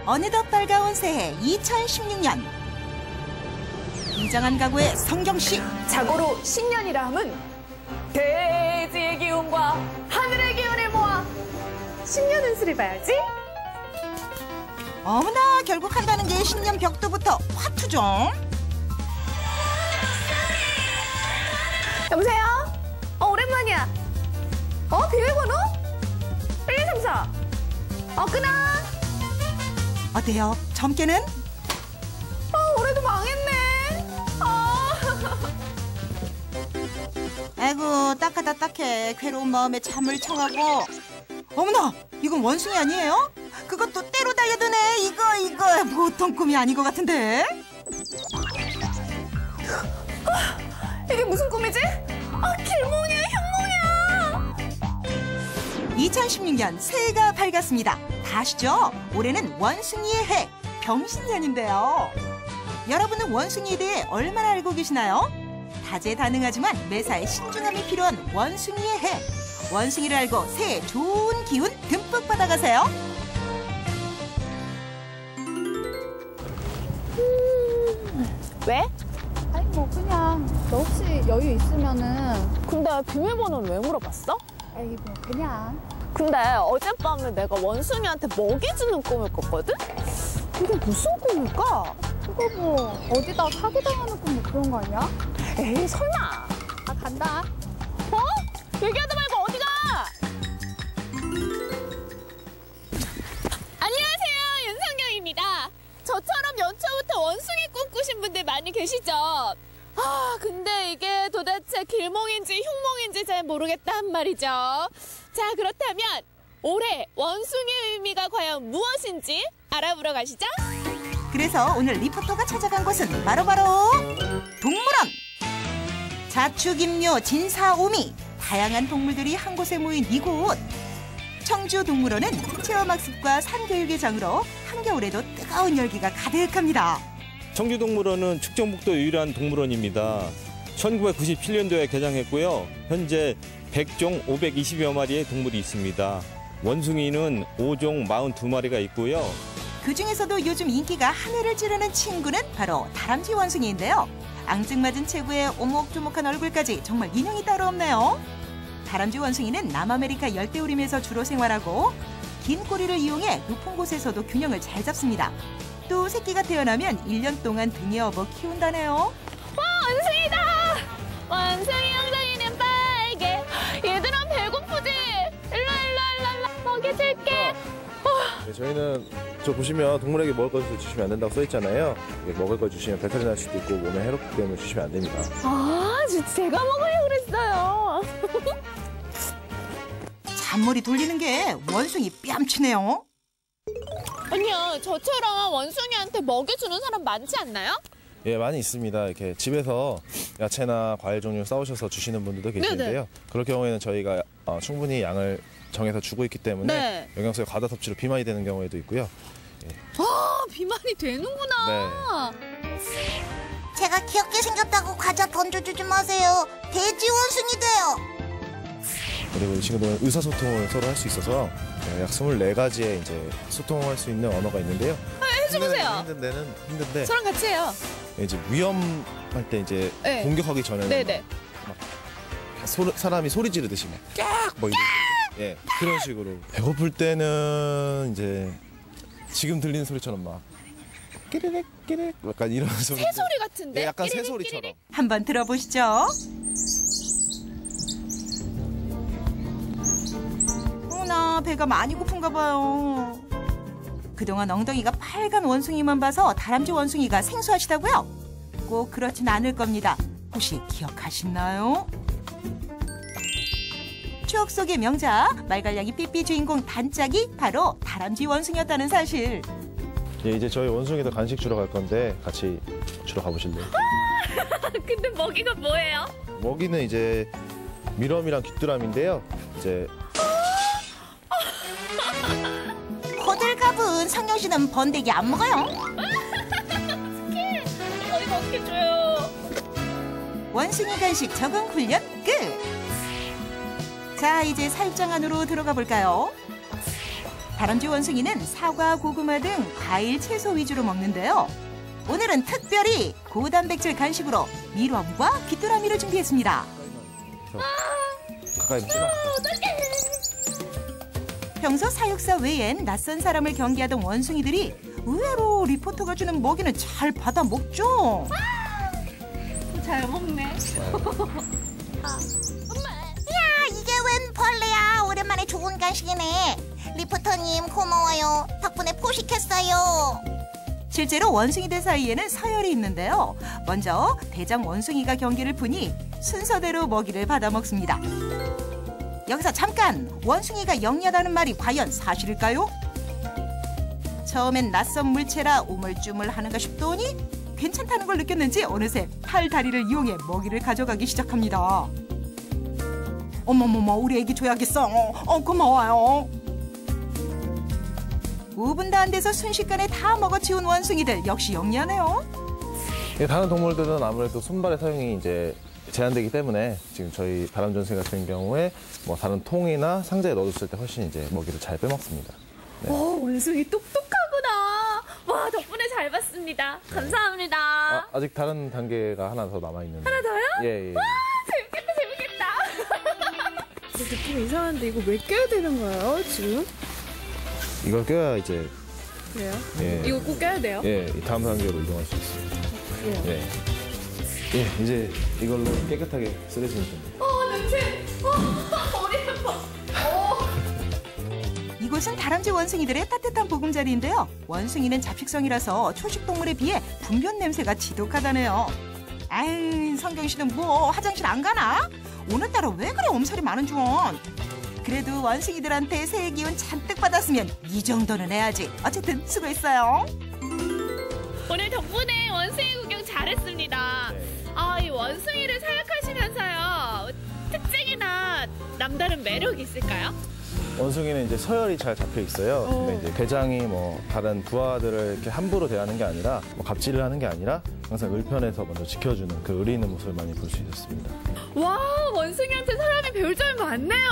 어느덧 밝아온 새해 2016년. 이장한 가구의 성경씨. 자고로 신년이라 함은 대지의 기운과 하늘의 기운을 모아 신년 운수를 봐야지. 어머나, 결국 한다는 게 신년 벽두부터 화투죠. 여보세요? 오랜만이야. 비밀번호? 1234. 끊어. 어때요? 점괘는? 올해도 망했네. 아이고, 딱하다 딱해. 괴로운 마음에 잠을 청하고. 어머나, 이건 원숭이 아니에요? 그것도 때로 달려드네. 이거 보통 꿈이 아닌 것 같은데. 이게 무슨 꿈이지? 길몽이야, 흉몽이야. 2016년 새해가 밝았습니다. 다 아시죠? 올해는 원숭이의 해, 병신년인데요. 여러분은 원숭이에 대해 얼마나 알고 계시나요? 다재다능하지만 매사에 신중함이 필요한 원숭이의 해. 원숭이를 알고 새해 좋은 기운 듬뿍 받아가세요. 왜? 아니 뭐 그냥 너 혹시 여유 있으면은. 근데 비밀번호는 왜 물어봤어? 아이 뭐 그냥. 근데 어젯밤에 내가 원숭이한테 먹이 주는 꿈을 꿨거든? 이게 무슨 꿈일까? 그거 뭐 어디다 사기당하는 꿈 뭐 그런 거 아니야? 에이, 설마. 간다. 얘기하다 말고 어디 가? 안녕하세요, 윤성경입니다. 저처럼 연초부터 원숭이 꿈꾸신 분들 많이 계시죠? 근데 이게 도대체 길몽인지 흉몽인지 잘 모르겠단 말이죠. 자, 그렇다면 올해 원숭이의 의미가 과연 무엇인지 알아보러 가시죠. 그래서 오늘 리포터가 찾아간 곳은 바로바로 동물원. 자축인묘 진사오미, 다양한 동물들이 한 곳에 모인 이곳. 청주동물원은 체험학습과 산교육의 장으로 한겨울에도 뜨거운 열기가 가득합니다. 청주동물원은 충청북도 유일한 동물원입니다. 1997년도에 개장했고요. 현재 100종 520여 마리의 동물이 있습니다. 원숭이는 5종 42마리가 있고요. 그중에서도 요즘 인기가 하늘을 찌르는 친구는 바로 다람쥐 원숭이인데요. 앙증맞은 체구에 오목조목한 얼굴까지 정말 인형이 따로 없네요. 다람쥐 원숭이는 남아메리카 열대우림에서 주로 생활하고 긴 꼬리를 이용해 높은 곳에서도 균형을 잘 잡습니다. 또 새끼가 태어나면 1년 동안 등에 업어 키운다네요. 원숭이다! 원숭이 엉덩이는 빨개. 얘들아, 배고프지? 일로 먹이 줄게. 네, 저희는 저 보시면 동물에게 먹을 것을 주시면 안 된다고 써 있잖아요. 먹을 걸 주시면 배탈이 날 수도 있고 몸에 해롭기 때문에 주시면 안 됩니다. 진짜 제가 먹으려고 그랬어요. 잔머리 돌리는 게 원숭이 뺨치네요. 아니요, 저처럼 원숭이한테 먹이 주는 사람 많지 않나요? 예, 많이 있습니다. 이렇게 집에서 야채나 과일 종류 싸우셔서 주시는 분들도 계시는데요. 네네. 그럴 경우에는 저희가 충분히 양을 정해서 주고 있기 때문에 네. 영양소의 과다 섭취로 비만이 되는 경우에도 있고요. 비만이 되는구나. 네. 제가 귀엽게 생겼다고 과자 던져주지 마세요. 돼지 원숭이 돼요. 그리고 이 친구들은 의사소통을 서로 할 수 있어서 약 24가지의 이제 소통할 수 있는 언어가 있는데요. 해줘보세요. 힘든데 저랑 같이 해요. 이제 위험할 때 이제 네. 공격하기 전에는 네네. 사람이 소리 지르듯이 막 깍! 뭐 이런 예, 그런 식으로 배고플 때는 이제 지금 들리는 소리처럼 막 끼리릭 끼리릭 약간 이런 소리. 새소리 같은데? 예, 약간 끼리릭, 새소리처럼. 끼리릭. 한번 들어보시죠. 어머나, 배가 많이 고픈가 봐요. 그동안 엉덩이가 빨간 원숭이만 봐서 다람쥐 원숭이가 생소하시다고요? 꼭 그렇진 않을 겁니다. 혹시 기억하시나요? 추억 속의 명작, 말갈량이 삐삐 주인공 단짝이 바로 다람쥐 원숭이였다는 사실. 예, 이제 저희 원숭이들 간식 주러 갈 건데 같이 주러 가보실래요? 근데 먹이가 뭐예요? 먹이는 이제 미럼이랑 귀뚜라미인데요. 이제 호들갑은 성경 씨는 번데기 안 먹어요? 이거 어떻게 줘요? 원숭이 간식 적응 훈련 끝! 자, 이제 살짝 안으로 들어가 볼까요? 다람쥐 원숭이는 사과, 고구마 등 과일, 채소 위주로 먹는데요. 오늘은 특별히 고단백질 간식으로 밀웜과 귀뚜라미를 준비했습니다. 가까이 보지 마. 평소 사육사 외엔 낯선 사람을 경계하던 원숭이들이 의외로 리포터가 주는 먹이는 잘 받아 먹죠. 잘 먹네. 야, 이게 웬 벌레야. 오랜만에 좋은 간식이네. 리포터님 고마워요. 덕분에 포식했어요. 실제로 원숭이들 사이에는 서열이 있는데요. 먼저 대장 원숭이가 경계를 푸니 순서대로 먹이를 받아 먹습니다. 여기서 잠깐! 원숭이가 영리하다는 말이 과연 사실일까요? 처음엔 낯선 물체라 우물쭈물하는가 싶더니 괜찮다는 걸 느꼈는지 어느새 팔, 다리를 이용해 먹이를 가져가기 시작합니다. 어머머머, 우리 애기 줘야겠어. 고마워요. 5분도 안 돼서 순식간에 다 먹어치운 원숭이들 역시 영리하네요. 다른 동물들은 아무래도 손발의 사용이 이제 제한되기 때문에 지금 저희 다람쥐 원숭이 같은 경우에 뭐 다른 통이나 상자에 넣어줬을 때 훨씬 이제 먹이를 잘 빼먹습니다. 네. 원숭이 똑똑하구나. 와, 덕분에 잘 봤습니다. 감사합니다. 아직 다른 단계가 하나 더 남아있는데. 하나 더요? 예. 재밌겠다. 느낌 이상한데 이거 왜 껴야 되는 거예요, 지금? 이걸 껴야 이제. 그래요? 예. 이거 꼭 껴야 돼요? 예, 다음 단계로 이동할 수 있어요. 그래요? 예. 예, 이제 이걸로 깨끗하게 쓰레기는 됩니다. 냄새. 머리 아파. 이곳은 다람쥐 원숭이들의 따뜻한 보금자리인데요. 원숭이는 잡식성이라서 초식 동물에 비해 분변 냄새가 지독하다네요. 아유, 성경 씨는 뭐 화장실 안 가나? 오늘따라 왜 그래 엄살이 많은 중? 그래도 원숭이들한테 새해 기운 잔뜩 받았으면 이 정도는 해야지. 어쨌든 수고했어요. 오늘 덕분에 원숭이 구경 잘했습니다. 이 원숭이를 사육하시면서요. 특징이나 남다른 매력이 있을까요? 원숭이는 이제 서열이 잘 잡혀 있어요. 근데 이제 대장이 뭐 다른 부하들을 이렇게 함부로 대하는 게 아니라 뭐 갑질을 하는 게 아니라 항상 을편에서 먼저 지켜주는 그 의리 있는 모습을 많이 볼 수 있었습니다. 와, 원숭이한테 사람이 배울 점이 많네요.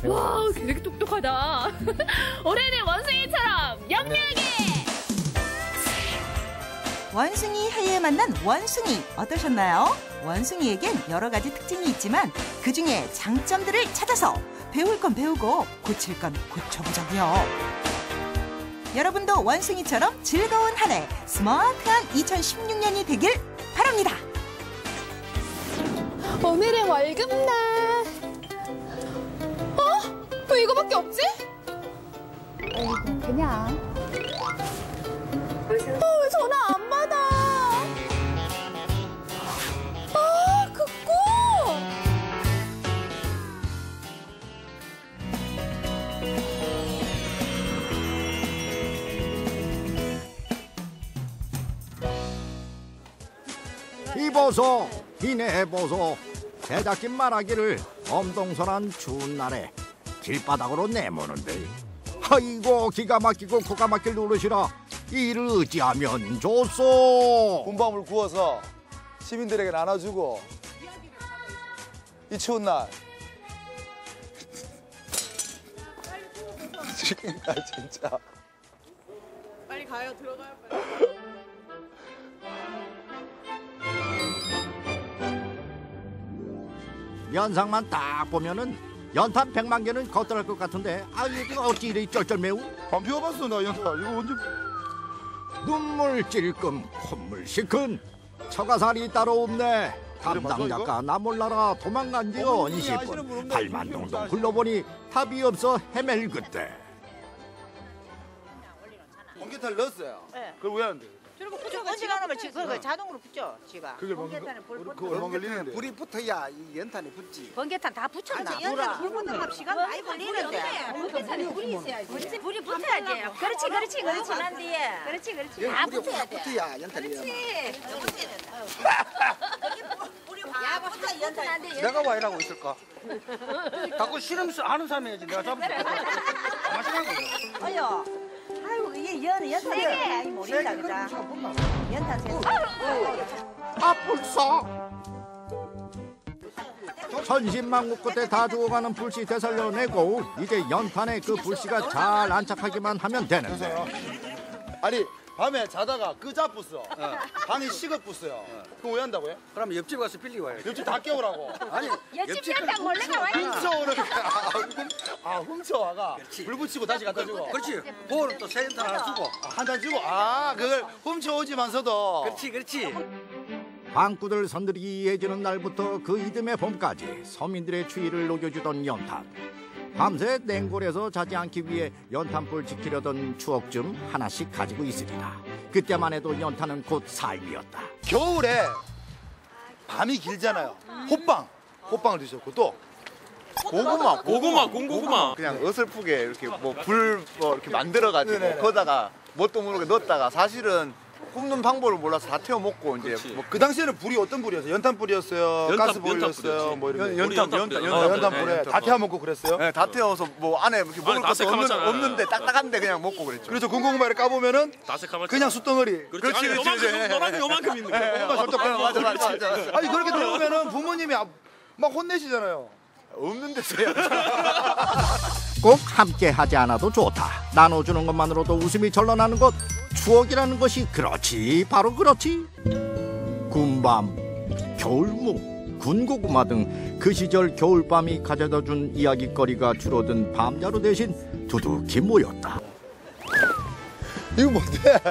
와, 되게 똑똑하다. 올해는 원숭이처럼 영리하게! 원숭이 해에 만난 원숭이 어떠셨나요? 원숭이에겐 여러 가지 특징이 있지만 그중에 장점들을 찾아서 배울 건 배우고 고칠 건 고쳐보자고요. 여러분도 원숭이처럼 즐거운 한 해 스마트한 2016년이 되길 바랍니다. 오늘은 월급날. 왜 이거밖에 없지? 그냥. 왜 전화 안 받아? 그 꿈! 이보소 이내 해보소. 제작진 말하기를 엄동설한 추운 날에 길바닥으로 내모는데 아이고 기가 막히고 코가 막힐 노릇이라 이를 어찌하면 좋소. 군밤을 구워서 시민들에게 나눠주고 이 추운 날 진짜 빨리 가요, 들어가요, 빨리. 면상만 딱 보면은 연탄 100만 개는 걷어갈 것 같은데 이거 어찌 이리 쩔쩔매우? 안 피워봤어 나 연타. 이거 언제 눈물 찔끔 콧물 시큰 처가살이 따로 없네. 담당 작가 나 몰라라 도망간 지 20분 발만 동동 굴러보니 답이 없어 헤맬 그때 번개탄 넣었어요. 네. 그걸 왜 안 돼? 언제 가는 거 자동으로 붙죠, 지가. 번개탄에 불 걸리는데 불이 붙어야 이 연탄이 붙지. 번개탄 다 붙였나? 연탄 불 붙는 시간 많이 걸리는데. 번개탄에 불이 있어야지. 불이 붙어야지. 그렇지. 난 뒤에. 그렇지. 다 붙어야 돼. 붙어야 연탄이. 그렇지. 야, 붙어 연탄 안 돼. 내가 왜 이러고 있을까? 자꾸 싫으면서 아는 사람이 해야지. 내가 잡을게. 마시라고. 어여. 아이고 이게 연탄이 모른다 그자. 연탄 세. 불써 천신만고 끝에 다 죽어가는 불씨 되살려내고 이제 연탄에 그 불씨가 잘 안착하기만 하면 되는데. 아니 밤에 자다가 그 잡았어. 방이 식었었어요. 그럼 왜 한다고요? 그럼 옆집 가서 빌리고 와요. 옆집 다 깨우라고. 아니 옆집 연탄 몰래 가와요. 훔쳐오는 훔쳐와가 불 붙이고 다시 갖다 주고. 그렇지. 보호는 또 새 연탄 하나 주고. 한 잔 주고. 그걸 훔쳐오지만서도. 그렇지. 방구들 선들이 해지는 날부터 그 이듬해 봄까지 서민들의 추위를 녹여주던 연탄. 밤새 냉골에서 자지 않기 위해 연탄불 지키려던 추억 좀 하나씩 가지고 있으리라. 그때만 해도 연탄은 곧 삶이었다. 겨울에 밤이 길잖아요. 호빵을 드셨고 또 고구마. 그냥 어설프게 이렇게 불 이렇게 만들어가지고 거다가 뭣도 모르게 넣었다가 사실은 굽는 방법을 몰라서 다 태워 먹고 이제 그 당시에는 불이 어떤 불이었어요? 연탄 불이었어요? 가스 불이었어요? 뭐 이런 연탄 불에 다 태워 먹고 그랬어요? 네, 다 태워서 뭐 안에 이렇게 먹을 것도 없는데 딱딱한데 그냥 먹고 그랬죠. 그래서 군고구마를 까보면은 그냥 숯덩어리. 그렇지. 요만큼 있는 맞아. 아니 그렇게 들어보면은 부모님이 막 혼내시잖아요. 없는 데서야. 꼭 함께 하지 않아도 좋다. 나눠주는 것만으로도 웃음이 절로나는 것. 추억이라는 것이 그렇지, 바로 그렇지. 군밤, 겨울묵, 군고구마 등 그 시절 겨울밤이 가져다준 이야깃거리가 줄어든 밤야로 대신 두둑히 모였다. 이거 뭔데?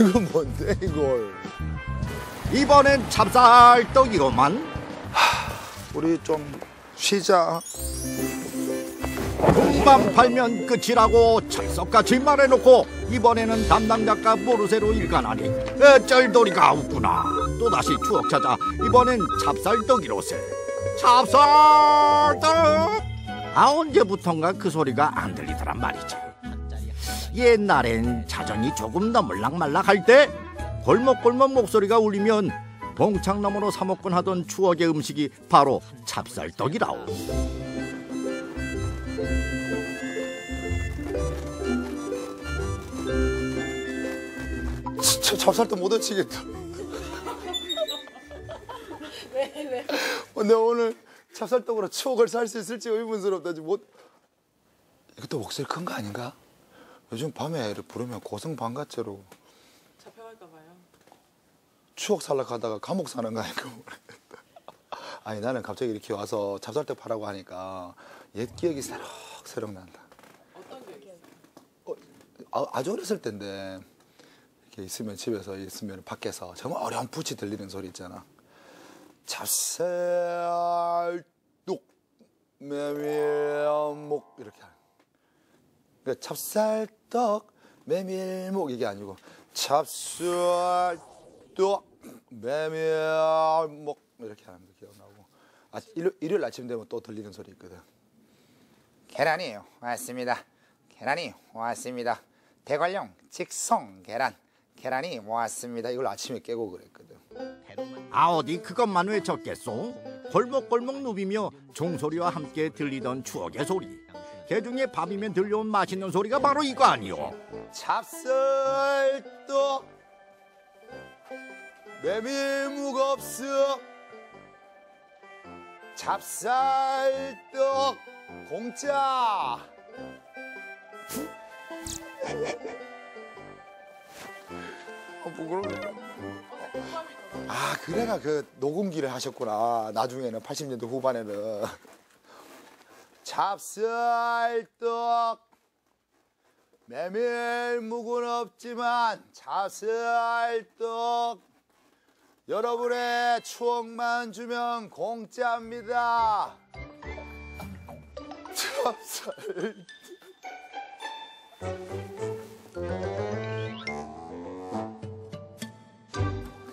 이거 뭔데 이걸? 이번엔 찹쌀떡이로만. 우리 좀 쉬자. 군밤 팔면 끝이라고 철석같이 말해놓고 이번에는 담당 작가 모르쇠로 일관하니 쩔돌이가 웃구나. 또다시 추억 찾아 이번엔 찹쌀떡이로세. 찹쌀떡. 언제부턴가 그 소리가 안 들리더란 말이지. 옛날엔 자전이 조금 너물락말락할 때 골목골목 목소리가 울리면 봉창 너머로 사 먹곤 하던 추억의 음식이 바로 찹쌀떡이라오. 진짜 찹쌀떡 못 얻치겠다. 왜? 내가 오늘 찹쌀떡으로 추억을 살 수 있을지 의문스럽다. 이것도 목소리 큰 거 아닌가? 요즘 밤에 애를 부르면 고성방가죄로 잡혀갈까 봐요. 추억 살려고 하다가 감옥 사는 거 아닌가 모르겠다. 아니 나는 갑자기 이렇게 와서 찹쌀떡 파라고 하니까 옛 기억이 새록새록 난다. 어떤 기억이요? 아주 어렸을 때인데 이렇게 있으면 집에서 있으면 밖에서 정말 어렴풋이 들리는 소리 있잖아. 찹쌀떡 메밀묵 이렇게 하는. 그러니까 찹쌀떡 메밀묵 이게 아니고 찹쌀떡 메밀묵 이렇게 하는 게 기억나고. 일요일 아침 되면 또 들리는 소리 있거든. 계란이 왔습니다. 계란이 왔습니다. 대관령 직송 계란. 계란이 왔습니다. 이걸 아침에 깨고 그랬거든. 어디 그것만 외쳤겠소? 골목골목 누비며 종소리와 함께 들리던 추억의 소리. 개중에 밤이면 들려온 맛있는 소리가 바로 이거 아니오. 찹쌀떡 메밀묵 없어. 찹쌀떡 공짜. 부끄러워. 그래가 그 녹음기를 하셨구나. 나중에는 80년대 후반에는. 찹쌀떡 메밀묵은 없지만 찹쌀떡 여러분의 추억만 주면 공짜입니다.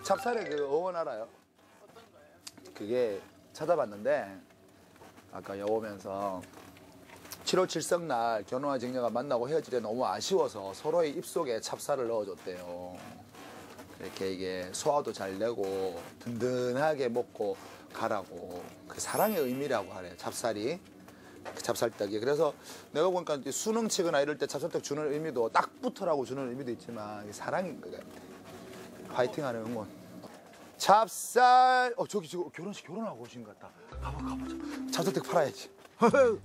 찹쌀의 그 어원 알아요? 어떤 거예요? 그게 찾아봤는데 아까 여오면서 7월 7성날 견우와 직녀가 만나고 헤어질 때 너무 아쉬워서 서로의 입속에 찹쌀을 넣어줬대요. 이렇게 이게 소화도 잘 되고 든든하게 먹고 가라고. 그 사랑의 의미라고 하래요, 찹쌀이. 찹쌀떡이. 그래서 내가 보니까 수능 치거나 이럴 때 찹쌀떡 주는 의미도 딱 붙어라고 주는 의미도 있지만 사랑인 것 같아. 파이팅하는 응원. 찹쌀. 저기 결혼하고 오신 것 같다. 가보자. 찹쌀떡 팔아야지.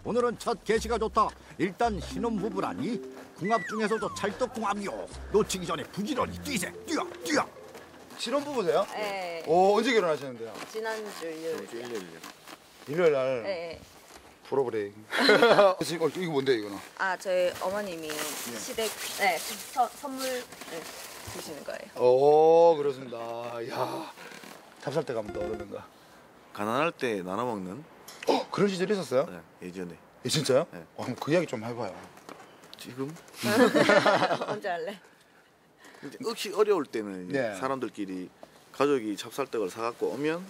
오늘은 첫 계시가 좋다. 일단 신혼부부라니 궁합 중에서도 찰떡궁합이요. 놓치기 전에 부지런히 뛰세. 뛰어. 신혼부부세요? 네. 언제 결혼하셨는데요? 지난주 일요일 날. 네. 풀어버려. 지금 이거 뭔데 이거는? 저희 어머님이 시댁 선물 주시는 거예요. 오, 그렇습니다. 야, 찹쌀떡 하면 떠오르는가? 가난할 때 나눠 먹는. 그런 시절이 있었어요? 네, 예전에. 진짜요? 네. 그럼 그 이야기 좀 해봐요. 지금? 언제 할래? 이제 혹시 어려울 때는 네. 사람들끼리 가족이 찹쌀떡을 사갖고 오면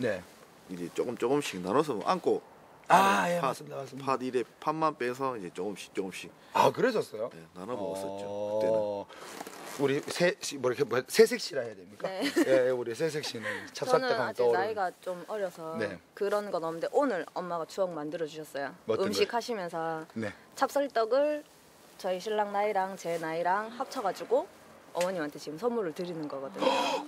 이제 조금씩 나눠서 안고. 예, 맞습니다. 팥 일에 팥만 빼서 이제 조금씩. 그러셨어요? 네, 나눠 먹었었죠. 그때는. 우리 새색시라 해야 됩니까? 네. 예, 우리 새색시는 찹쌀떡 저는 하면 아직 떠오르는. 나이가 좀 어려서 네. 그런 건 없는데 오늘 엄마가 추억 만들어 주셨어요. 어떤 음식 거요? 하시면서 네. 찹쌀떡을 저희 신랑 나이랑 제 나이랑 합쳐가지고 어머님한테 지금 선물을 드리는 거거든요.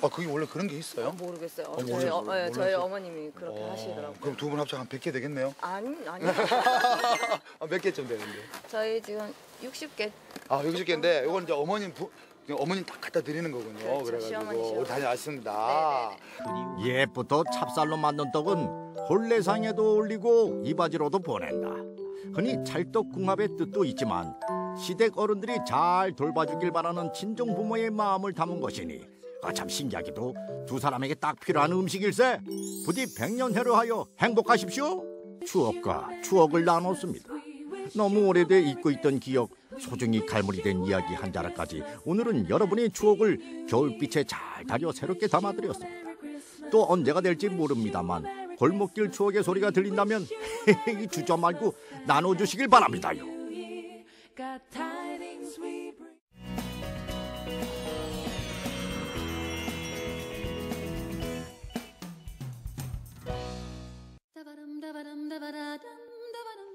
그게 원래 그런 게 있어요? 모르겠어요. 몰랐어요. 저희 어머님이 그렇게 하시더라고요. 그럼 두 분 합쳐 한 100개 되겠네요? 아니. 몇 개쯤 되는데? 저희 지금 60개. 60개인데 이건 이제 어머님 딱 갖다 드리는 거군요. 그렇죠, 그래가지고 시어머니. 우리 다녀왔습니다. 옛부터 찹쌀로 만든 떡은 혼례상에도 올리고 이바지로도 보낸다. 흔히 찰떡궁합의 뜻도 있지만 시댁 어른들이 잘 돌봐주길 바라는 친정 부모의 마음을 담은 것이니 참 신기하게도 두 사람에게 딱 필요한 음식일세. 부디 백년해로하여 행복하십시오. 추억과 추억을 나눴습니다. 너무 오래돼 잊고 있던 기억, 소중히 갈무리 된 이야기 한 자락까지 오늘은 여러분의 추억을 겨울빛에 잘 다려 새롭게 담아드렸습니다. 또 언제가 될지 모릅니다만 골목길 추억의 소리가 들린다면 주저 말고 나눠주시길 바랍니다요.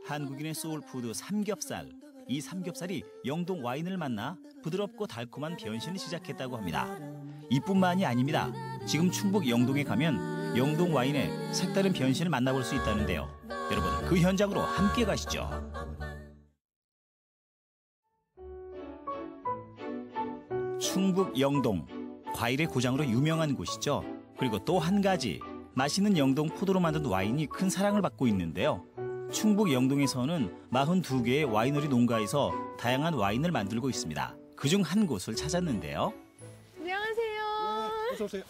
한국인의 소울푸드 삼겹살. 이 삼겹살이 영동 와인을 만나 부드럽고 달콤한 변신을 시작했다고 합니다. 이뿐만이 아닙니다. 지금 충북 영동에 가면 영동 와인의 색다른 변신을 만나볼 수 있다는데요. 여러분, 그 현장으로 함께 가시죠. 충북 영동, 과일의 고장으로 유명한 곳이죠. 그리고 또 한 가지, 맛있는 영동 포도로 만든 와인이 큰 사랑을 받고 있는데요. 충북 영동에서는 42개의 와이너리 농가에서 다양한 와인을 만들고 있습니다. 그중 한 곳을 찾았는데요. 안녕하세요. 어서 오세요.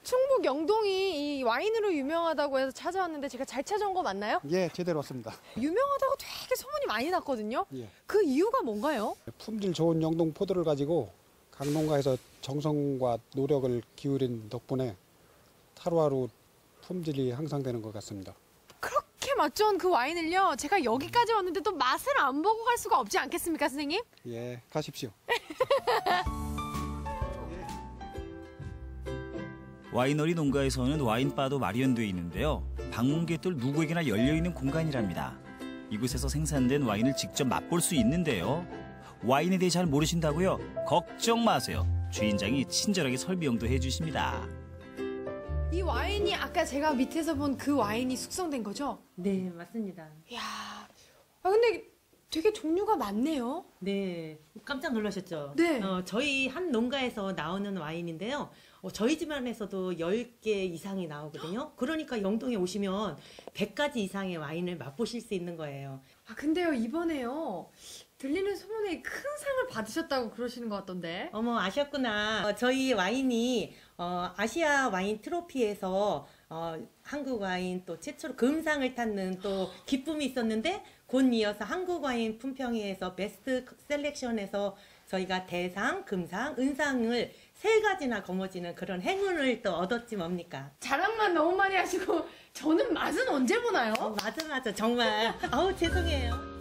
충북 영동이 이 와인으로 유명하다고 해서 찾아왔는데 제가 잘 찾아온 거 맞나요? 예, 제대로 왔습니다. 유명하다고 되게 소문이 많이 났거든요. 예. 그 이유가 뭔가요? 품질 좋은 영동 포도를 가지고 각 농가에서 정성과 노력을 기울인 덕분에 하루하루 품질이 향상되는 것 같습니다. 그렇게 맛 좋은 그 와인을요, 제가 여기까지 왔는데 또 맛을 안 보고 갈 수가 없지 않겠습니까, 선생님? 예, 가십시오. 와이너리 농가에서는 와인바도 마련되어 있는데요. 방문객들 누구에게나 열려있는 공간이랍니다. 이곳에서 생산된 와인을 직접 맛볼 수 있는데요. 와인에 대해 잘 모르신다고요? 걱정 마세요. 주인장이 친절하게 설명도 해주십니다. 이 와인이 아까 제가 밑에서 본 그 와인이 숙성된 거죠? 네, 맞습니다. 이야, 근데 되게 종류가 많네요. 네, 깜짝 놀라셨죠? 네. 저희 한 농가에서 나오는 와인인데요. 저희 집안에서도 10개 이상이 나오거든요. 그러니까 영동에 오시면 100가지 이상의 와인을 맛보실 수 있는 거예요. 근데요, 이번에요. 들리는 소문에 큰 상을 받으셨다고 그러시는 것 같던데. 어머, 아셨구나. 저희 와인이 아시아 와인 트로피에서 한국 와인 또 최초로 금상을 탔는 또 기쁨이 있었는데, 곧 이어서 한국 와인 품평회에서 베스트 셀렉션에서 저희가 대상, 금상, 은상을 3가지나 거머쥐는 그런 행운을 또 얻었지 뭡니까? 자랑만 너무 많이 하시고 저는 맛은 언제 보나요? 맞아. 정말. 아우, 죄송해요.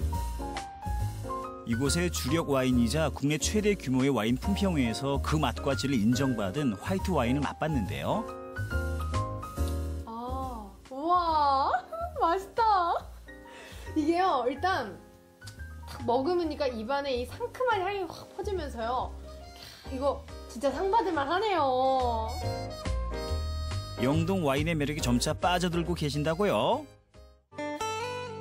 이곳의 주력 와인이자 국내 최대 규모의 와인 품평회에서 그 맛과 질을 인정받은 화이트 와인을 맛봤는데요. 우와, 맛있다. 이게요, 일단 먹으니까 입안에 이 상큼한 향이 확 퍼지면서요. 이거 진짜 상 받을만 하네요. 영동 와인의 매력이 점차 빠져들고 계신다고요?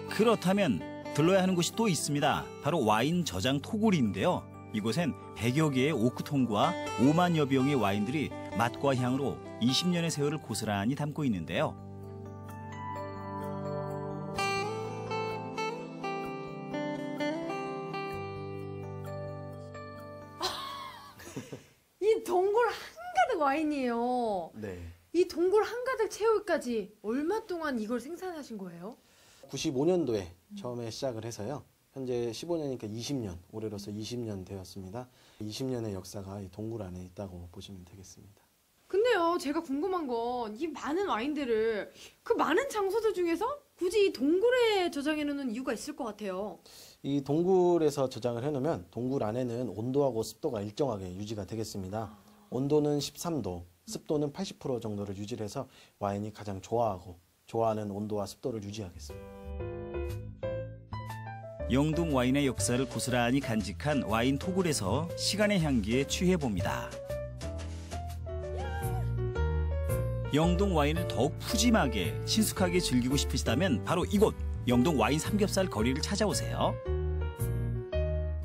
그렇다면 들러야 하는 곳이 또 있습니다. 바로 와인 저장 토굴인데요. 이곳엔 100여 개의 오크통과 5만여 병의 와인들이 맛과 향으로 20년의 세월을 고스란히 담고 있는데요. 이 동굴 한가득 와인이에요. 네. 이 동굴 한가득 채우기까지 얼마 동안 이걸 생산하신 거예요? 95년도에 처음에 시작을 해서요. 현재 15년이니까 20년, 올해로서 20년 되었습니다. 20년의 역사가 이 동굴 안에 있다고 보시면 되겠습니다. 근데요, 제가 궁금한 건 이 많은 와인들을 그 많은 장소들 중에서 굳이 이 동굴에 저장해 놓는 이유가 있을 것 같아요. 이 동굴에서 저장을 해놓으면 동굴 안에는 온도하고 습도가 일정하게 유지가 되겠습니다. 온도는 13도, 습도는 80% 정도를 유지를 해서 와인이 가장 좋아하는 온도와 습도를 유지하겠습니다. 영동 와인의 역사를 고스란히 간직한 와인 토굴에서 시간의 향기에 취해봅니다. 영동 와인을 더욱 푸짐하게 친숙하게 즐기고 싶으시다면 바로 이곳 영동 와인 삼겹살 거리를 찾아오세요.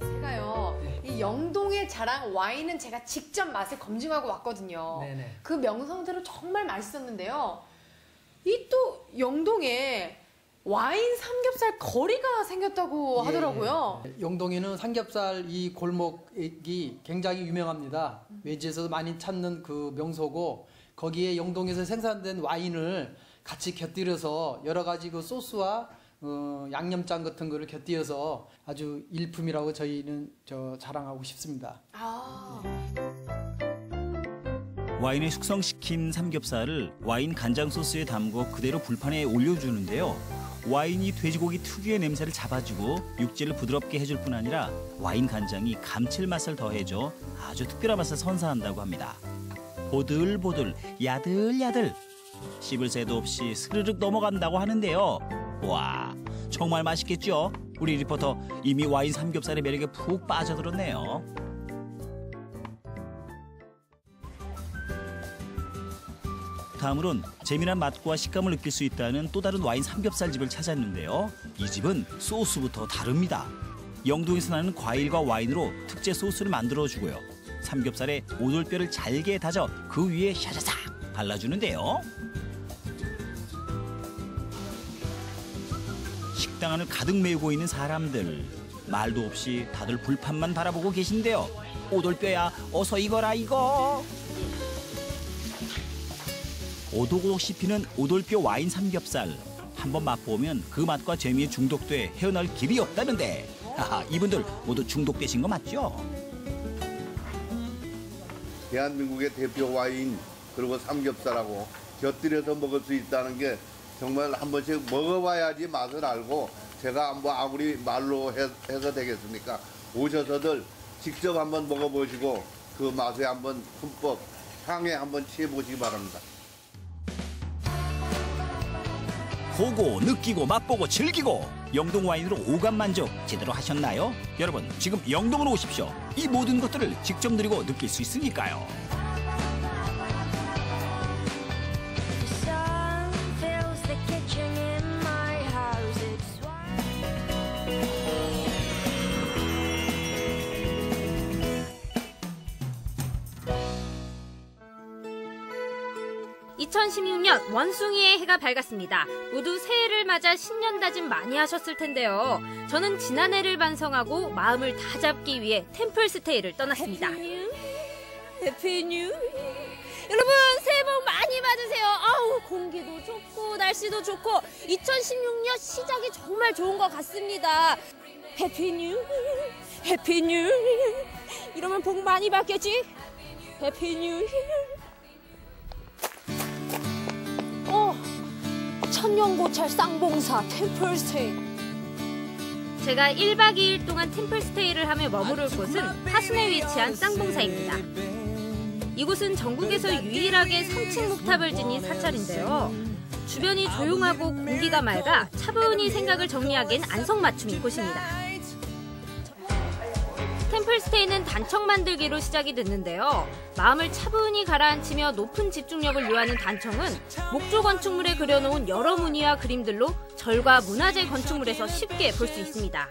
제가요, 이 영동의 자랑 와인은 제가 직접 맛을 검증하고 왔거든요. 네네. 그 명성대로 정말 맛있었는데요. 이 또 영동에 와인 삼겹살 거리가 생겼다고 하더라고요. 영동에는 삼겹살 이 골목이 굉장히 유명합니다. 외지에서 많이 찾는 그 명소고, 거기에 영동에서 생산된 와인을 같이 곁들여서 여러 가지 그 소스와 양념장 같은 거를 곁들여서 아주 일품이라고 저희는 자랑하고 싶습니다. 와인에 숙성시킨 삼겹살을 와인 간장 소스에 담고 그대로 불판에 올려주는데요. 와인이 돼지고기 특유의 냄새를 잡아주고 육질을 부드럽게 해줄 뿐 아니라 와인 간장이 감칠맛을 더해줘 아주 특별한 맛을 선사한다고 합니다. 보들보들 야들야들 씹을 새도 없이 스르륵 넘어간다고 하는데요. 와, 정말 맛있겠죠? 우리 리포터 이미 와인 삼겹살의 매력에 푹 빠져들었네요. 다음으론 재미난 맛과 식감을 느낄 수 있다는 또 다른 와인 삼겹살 집을 찾았는데요. 이 집은 소스부터 다릅니다. 영동에서 나는 과일과 와인으로 특제 소스를 만들어주고요. 삼겹살에 오돌뼈를 잘게 다져 그 위에 샤샤삭 발라주는데요. 식당 안을 가득 메우고 있는 사람들. 말도 없이 다들 불판만 바라보고 계신데요. 오돌뼈야, 어서 익어라 이거. 오독오독 씹히는 오돌뼈 와인 삼겹살. 한번 맛보면 그 맛과 재미에 중독돼 헤어날 길이 없다는데, 하하, 이분들 모두 중독되신 거 맞죠? 대한민국의 대표 와인 그리고 삼겹살하고 곁들여서 먹을 수 있다는 게 정말 한 번씩 먹어봐야지 맛을 알고, 제가 한번 아무리 말로 해서 되겠습니까? 오셔서들 직접 한번 먹어보시고 그 맛에 한번 흠뻑 향에 한번 취해보시기 바랍니다. 보고 느끼고 맛보고 즐기고 영동 와인으로 오감만족 제대로 하셨나요? 여러분, 지금 영동으로 오십시오. 이 모든 것들을 직접 누리고 느낄 수 있으니까요. (2016년) 원숭이의 해가 밝았습니다. 모두 새해를 맞아 신년 다짐 많이 하셨을 텐데요. 저는 지난해를 반성하고 마음을 다잡기 위해 템플스테이를 떠났습니다. 해피 뉴 여러분, 새해 복 많이 받으세요. 아우, 공기도 좋고 날씨도 좋고 2016년 시작이 정말 좋은 것 같습니다. 해피 뉴 해피 뉴 이러면 복 많이 받겠지. 해피 뉴 천년고찰 쌍봉사 템플스테이. 제가 1박 2일 동안 템플스테이를 하며 머무를 곳은 하순에 위치한 쌍봉사입니다. 이곳은 전국에서 유일하게 3층 목탑을 지닌 사찰인데요. 주변이 조용하고 공기가 맑아 차분히 생각을 정리하기엔 안성맞춤인 곳입니다. 템플스테이는 단청 만들기로 시작이 됐는데요. 마음을 차분히 가라앉히며 높은 집중력을 요하는 단청은 목조 건축물에 그려놓은 여러 무늬와 그림들로 절과 문화재 건축물에서 쉽게 볼 수 있습니다.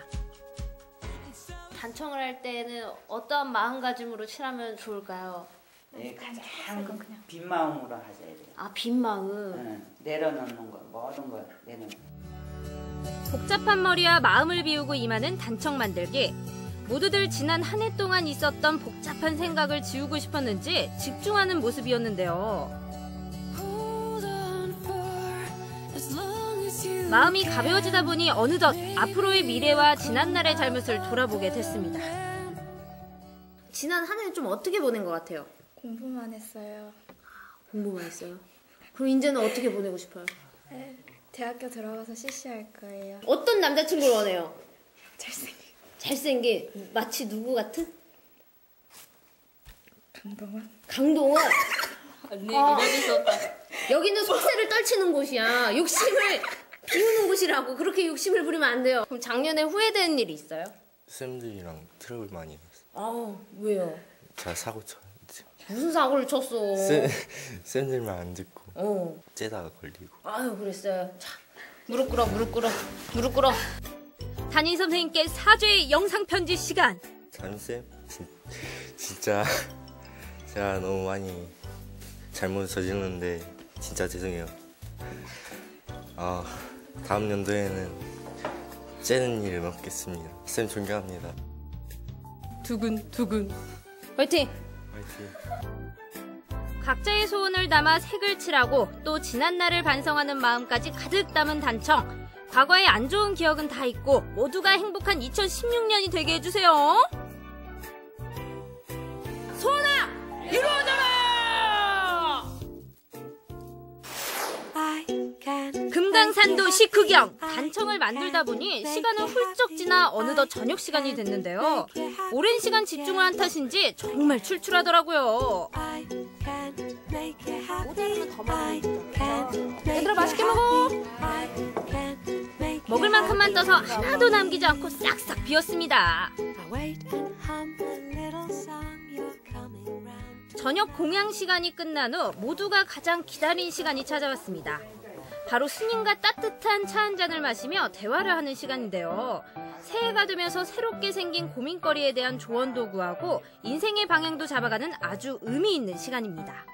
단청을 할 때는 어떤 마음가짐으로 칠하면 좋을까요? 네, 가장 빈 마음으로 하셔야 돼요. 아, 빈 마음. 응, 내려놓는 거, 모든 걸 내려놓는 거. 복잡한 머리와 마음을 비우고 임하는 단청 만들기. 모두들 지난 한 해 동안 있었던 복잡한 생각을 지우고 싶었는지 집중하는 모습이었는데요. 마음이 가벼워지다 보니 어느덧 앞으로의 미래와 지난날의 잘못을 돌아보게 됐습니다. 지난 한 해는 좀 어떻게 보낸 것 같아요? 공부만 했어요. 공부만 했어요? 그럼 이제는 어떻게 보내고 싶어요? 네, 대학교 들어가서 CC할 거예요. 어떤 남자친구를 원해요? 잘생긴. 잘생긴? 마치 누구 같은? 강동원. 강동원? 언니 이러질 수 없다. 여기는 속세를 떨치는 곳이야. 욕심을 비우는 곳이라고. 그렇게 욕심을 부리면 안 돼요. 그럼 작년에 후회되는 일이 있어요? 쌤들이랑 트러블 많이 났어. 왜요? 제가 사고 쳤는데. 무슨 사고를 쳤어? 쌤들만 안 듣고 째다가 걸리고. 아유, 그랬어요. 자, 무릎 꿇어, 무릎 꿇어, 무릎 꿇어. 담임 선생님께 사죄의 영상 편지 시간. 담임쌤? 진짜 제가 너무 많이 잘못 저질렀는데 진짜 죄송해요. 다음 연도에는 째는 일을 없겠습니다. 쌤 존경합니다. 두근두근. 화이팅! 화이팅. 각자의 소원을 담아 색을 칠하고 또 지난날을 반성하는 마음까지 가득 담은 단청. 과거의 안 좋은 기억은 다 잊고 모두가 행복한 2016년이 되게 해주세요. 소원아! 이루어져라! 금강산도 식후경. 단청을 만들다 보니 시간은 훌쩍 지나 어느덧 저녁 시간이 됐는데요. 오랜 시간 집중을 한 탓인지 정말 출출하더라고요. 모자르면 더 먹으니까. 얘들아, 맛있게 먹어. 먹을 만큼만 떠서 하나도 남기지 않고 싹싹 비웠습니다. 저녁 공양 시간이 끝난 후 모두가 가장 기다린 시간이 찾아왔습니다. 바로 스님과 따뜻한 차 한 잔을 마시며 대화를 하는 시간인데요. 새해가 되면서 새롭게 생긴 고민거리에 대한 조언도 구하고 인생의 방향도 잡아가는 아주 의미 있는 시간입니다.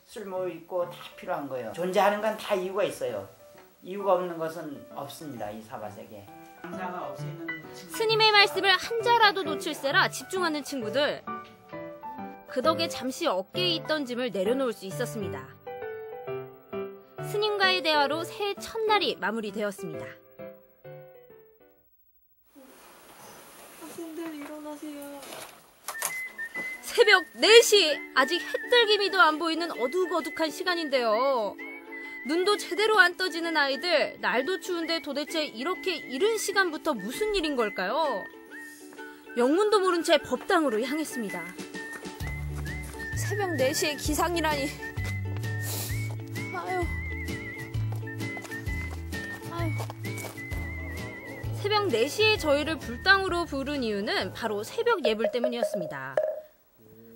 쓸모 있고 다 필요한 거예요. 존재하는 건 다 이유가 있어요. 이유가 없는 것은 없습니다. 이 사바세계. 상상을 없애는 스님의 말씀을 한 자라도 놓칠세라 집중하는 친구들. 그 덕에 잠시 어깨에 있던 짐을 내려놓을 수 있었습니다. 스님과의 대화로 새해 첫날이 마무리되었습니다. 학생들 일어나세요. 새벽 4시! 아직 해뜰기미도 안 보이는 어둑어둑한 시간인데요. 눈도 제대로 안 떠지는 아이들, 날도 추운데 도대체 이렇게 이른 시간부터 무슨 일인 걸까요? 영문도 모른 채 법당으로 향했습니다. 새벽 4시에 기상이라니. 아유. 새벽 4시에 저희를 불당으로 부른 이유는 바로 새벽 예불 때문이었습니다.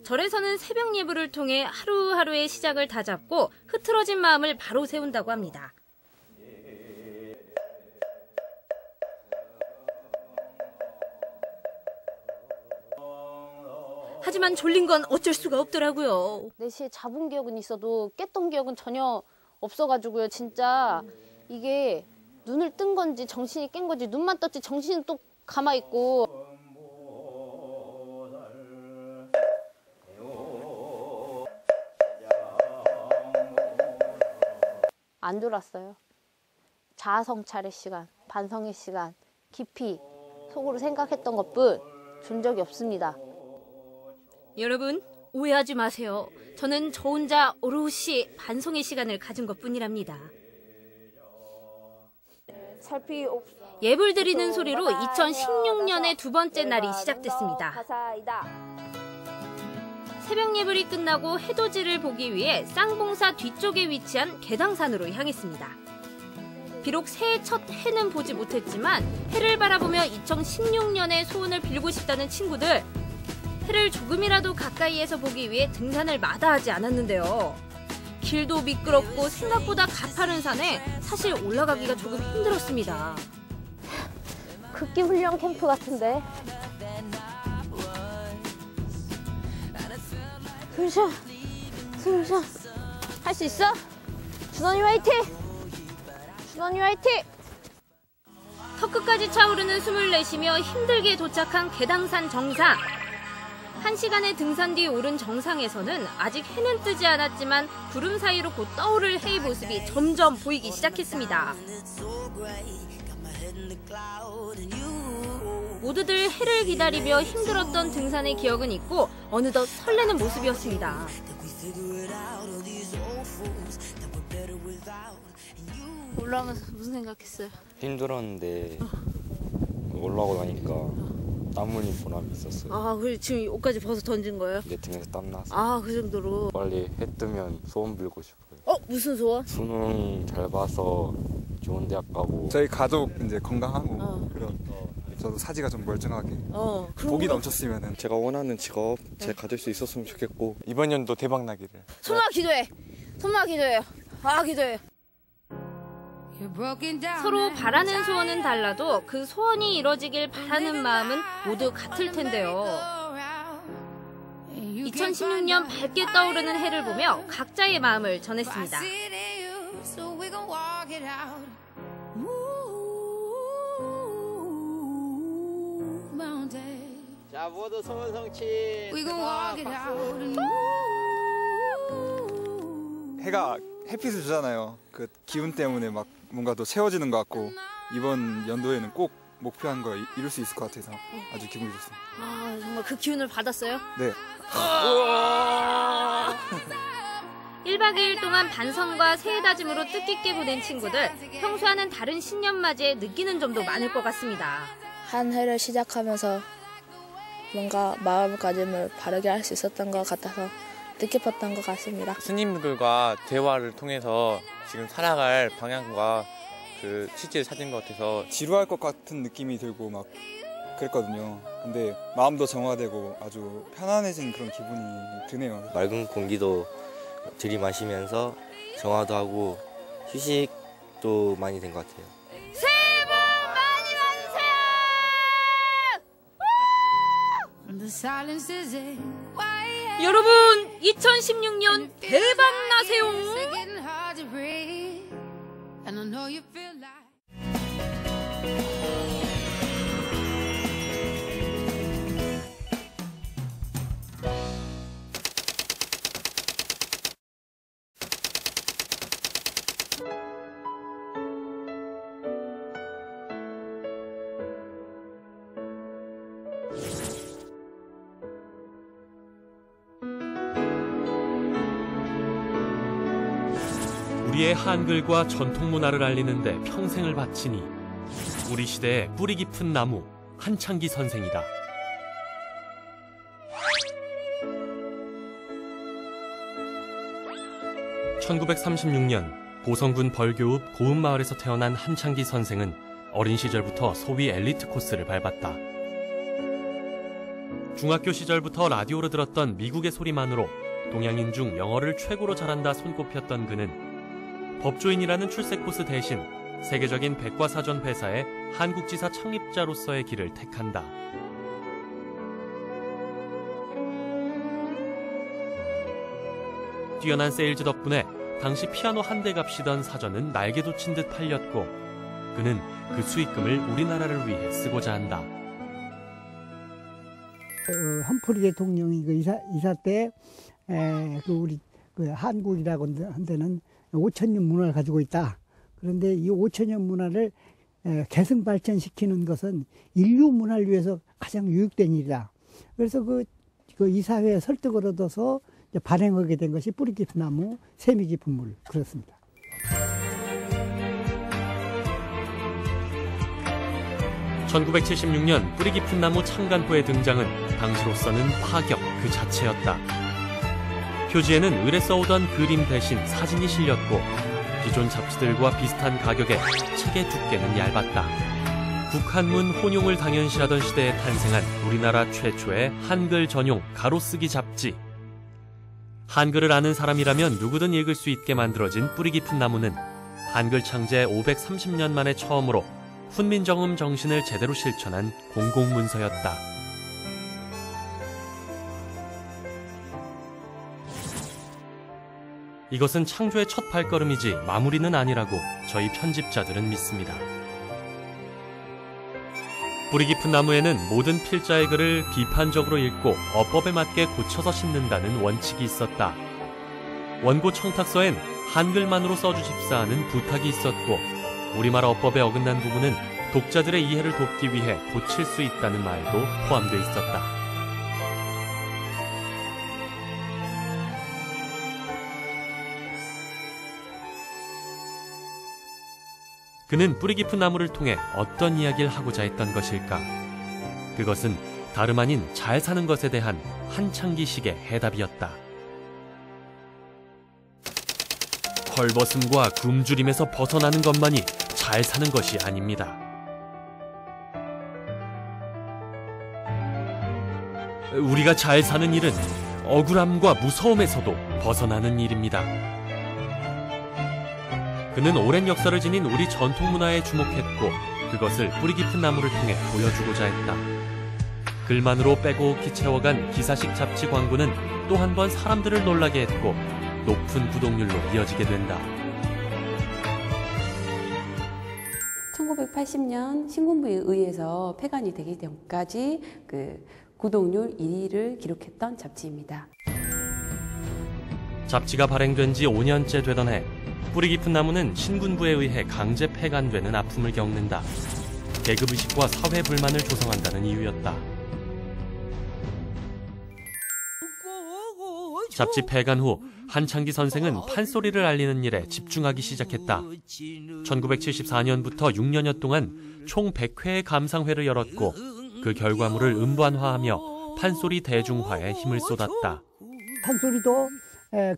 절에서는 새벽 예불을 통해 하루하루의 시작을 다잡고 흐트러진 마음을 바로 세운다고 합니다. 하지만 졸린 건 어쩔 수가 없더라고요. 4시에 자본 기억은 있어도 깼던 기억은 전혀 없어가지고요. 진짜 이게 눈을 뜬 건지 정신이 깬 건지 눈만 떴지 정신은 또 감아있고. 안 졸았어요. 자아성찰의 시간, 반성의 시간, 깊이 속으로 생각했던 것뿐 존 적이 없습니다. 여러분, 오해하지 마세요. 저는 저 혼자 오롯이 반성의 시간을 가진 것뿐이랍니다. 예불 드리는 소리로 2016년의 두 번째 날이 시작됐습니다. 새벽 예불이 끝나고 해돋이를 보기 위해 쌍봉사 뒤쪽에 위치한 계당산으로 향했습니다. 비록 새해 첫 해는 보지 못했지만 해를 바라보며 2016년의 소원을 빌고 싶다는 친구들. 해를 조금이라도 가까이에서 보기 위해 등산을 마다하지 않았는데요. 길도 미끄럽고 생각보다 가파른 산에 사실 올라가기가 조금 힘들었습니다. 극기 훈련 캠프 같은데. 숨 쉬어. 숨 쉬어. 할 수 있어? 준원이 화이팅! 준원이 화이팅! 턱끝까지 차오르는 숨을 내쉬며 힘들게 도착한 계당산 정상. 1시간의 등산 뒤 오른 정상에서는 아직 해는 뜨지 않았지만 구름 사이로 곧 떠오를 해의 모습이 점점 보이기 시작했습니다. 모두들 해를 기다리며 힘들었던 등산의 기억은 있고 어느덧 설레는 모습이었습니다. 올라오면서 무슨 생각했어요? 힘들었는데 올라오고 나니까 땀 흘린 보람이 있었어요. 아, 그래 지금 옷까지 벗어 던진 거예요? 내 등에서 땀 나서. 아, 그 정도로. 빨리 해 뜨면 소원 빌고 싶어요. 무슨 소원? 수능 잘 봐서 좋은 대학 가고. 저희 가족 이제 건강하고 그런. 저도 사지가 좀 멀쩡하게 복이 넘쳤으면은 제가 원하는 직업 잘 가질 수 있었으면 좋겠고 이번 연도 대박 나기를. 손마 기도해. 손마 기도해요. 아, 기도해요. 서로 바라는 소원은 달라도 그 소원이 이뤄지길 바라는 마음은 모두 같을 텐데요. 2016년 밝게 떠오르는 해를 보며 각자의 마음을 전했습니다. 자, 모두 소원 성취. 해가 햇빛을 주잖아요. 그 기운 때문에 막 뭔가 더 채워지는 것 같고 이번 연도에는 꼭 목표한 거 이룰 수 있을 것 같아서 아주 기분이 좋습니다. 아, 정말 그 기운을 받았어요? 네. 1박 2일 동안 반성과 새해 다짐으로 뜻깊게 보낸 친구들. 평소와는 다른 신년 맞이에 느끼는 점도 많을 것 같습니다. 한 해를 시작하면서 뭔가 마음가짐을 바르게 할 수 있었던 것 같아서 뜻깊었던 것 같습니다. 스님들과 대화를 통해서 지금 살아갈 방향과 그 취지를 찾은 것 같아서 지루할 것 같은 느낌이 들고 막 그랬거든요. 근데 마음도 정화되고 아주 편안해진 그런 기분이 드네요. 맑은 공기도 들이마시면서 정화도 하고 휴식도 많이 된 것 같아요. 새해 복 많이 받으세요! 여러분, 2016년 대박 나세요! 우리의 한글과 전통 문화를 알리는 데 평생을 바치니 우리 시대의 뿌리 깊은 나무 한창기 선생이다. (1936년) 보성군 벌교읍 고읍마을에서 태어난 한창기 선생은 어린 시절부터 소위 엘리트 코스를 밟았다. 중학교 시절부터 라디오로 들었던 미국의 소리만으로 동양인 중 영어를 최고로 잘한다 손꼽혔던 그는 법조인이라는 출세 코스 대신 세계적인 백과사전 회사의 한국지사 창립자로서의 길을 택한다. 뛰어난 세일즈 덕분에 당시 피아노 한 대 값이던 사전은 날개도 친 듯 팔렸고 그는 그 수익금을 우리나라를 위해 쓰고자 한다. 험프리 대통령이 그 이사 때 우리 그 한국이라고 한 데는 5,000년 문화를 가지고 있다. 그런데 이 5,000년 문화를 계승 발전시키는 것은 인류 문화를 위해서 가장 유익된 일이다. 그래서 그 이사회의 설득을 얻어서 발행하게 된 것이 뿌리 깊은 나무, 세미 깊은 물 그렇습니다. (1976년) 뿌리 깊은 나무 창간호의 등장은 당시로서는 파격 그 자체였다. 표지에는 을에 써오던 그림 대신 사진이 실렸고 기존 잡지들과 비슷한 가격에 책의 두께는 얇았다. 국한문 혼용을 당연시하던 시대에 탄생한 우리나라 최초의 한글 전용 가로쓰기 잡지. 한글을 아는 사람이라면 누구든 읽을 수 있게 만들어진 뿌리 깊은 나무는 한글 창제 530년 만에 처음으로 훈민정음 정신을 제대로 실천한 공공문서였다. 이것은 창조의 첫 발걸음이지 마무리는 아니라고 저희 편집자들은 믿습니다. 뿌리 깊은 나무에는 모든 필자의 글을 비판적으로 읽고 어법에 맞게 고쳐서 싣는다는 원칙이 있었다. 원고 청탁서엔 한글만으로 써주십사 하는 부탁이 있었고 우리말 어법에 어긋난 부분은 독자들의 이해를 돕기 위해 고칠 수 있다는 말도 포함되어 있었다. 그는 뿌리 깊은 나무를 통해 어떤 이야기를 하고자 했던 것일까? 그것은 다름 아닌 잘 사는 것에 대한 한창기식의 해답이었다. 헐벗음과 굶주림에서 벗어나는 것만이 잘 사는 것이 아닙니다. 우리가 잘 사는 일은 억울함과 무서움에서도 벗어나는 일입니다. 그는 오랜 역사를 지닌 우리 전통 문화에 주목했고 그것을 뿌리 깊은 나무를 통해 보여주고자 했다. 글만으로 빼곡히 채워간 기사식 잡지 광고는 또 한 번 사람들을 놀라게 했고 높은 구독률로 이어지게 된다. 1980년 신군부에 의해서 폐간이 되기 전까지 구독률 1위를 기록했던 잡지입니다. 잡지가 발행된 지 5년째 되던 해 뿌리 깊은 나무는 신군부에 의해 강제 폐간되는 아픔을 겪는다. 계급의식과 사회 불만을 조성한다는 이유였다. 잡지 폐간 후 한창기 선생은 판소리를 알리는 일에 집중하기 시작했다. 1974년부터 6년여 동안 총 100회의 감상회를 열었고 그 결과물을 음반화하며 판소리 대중화에 힘을 쏟았다. 판소리도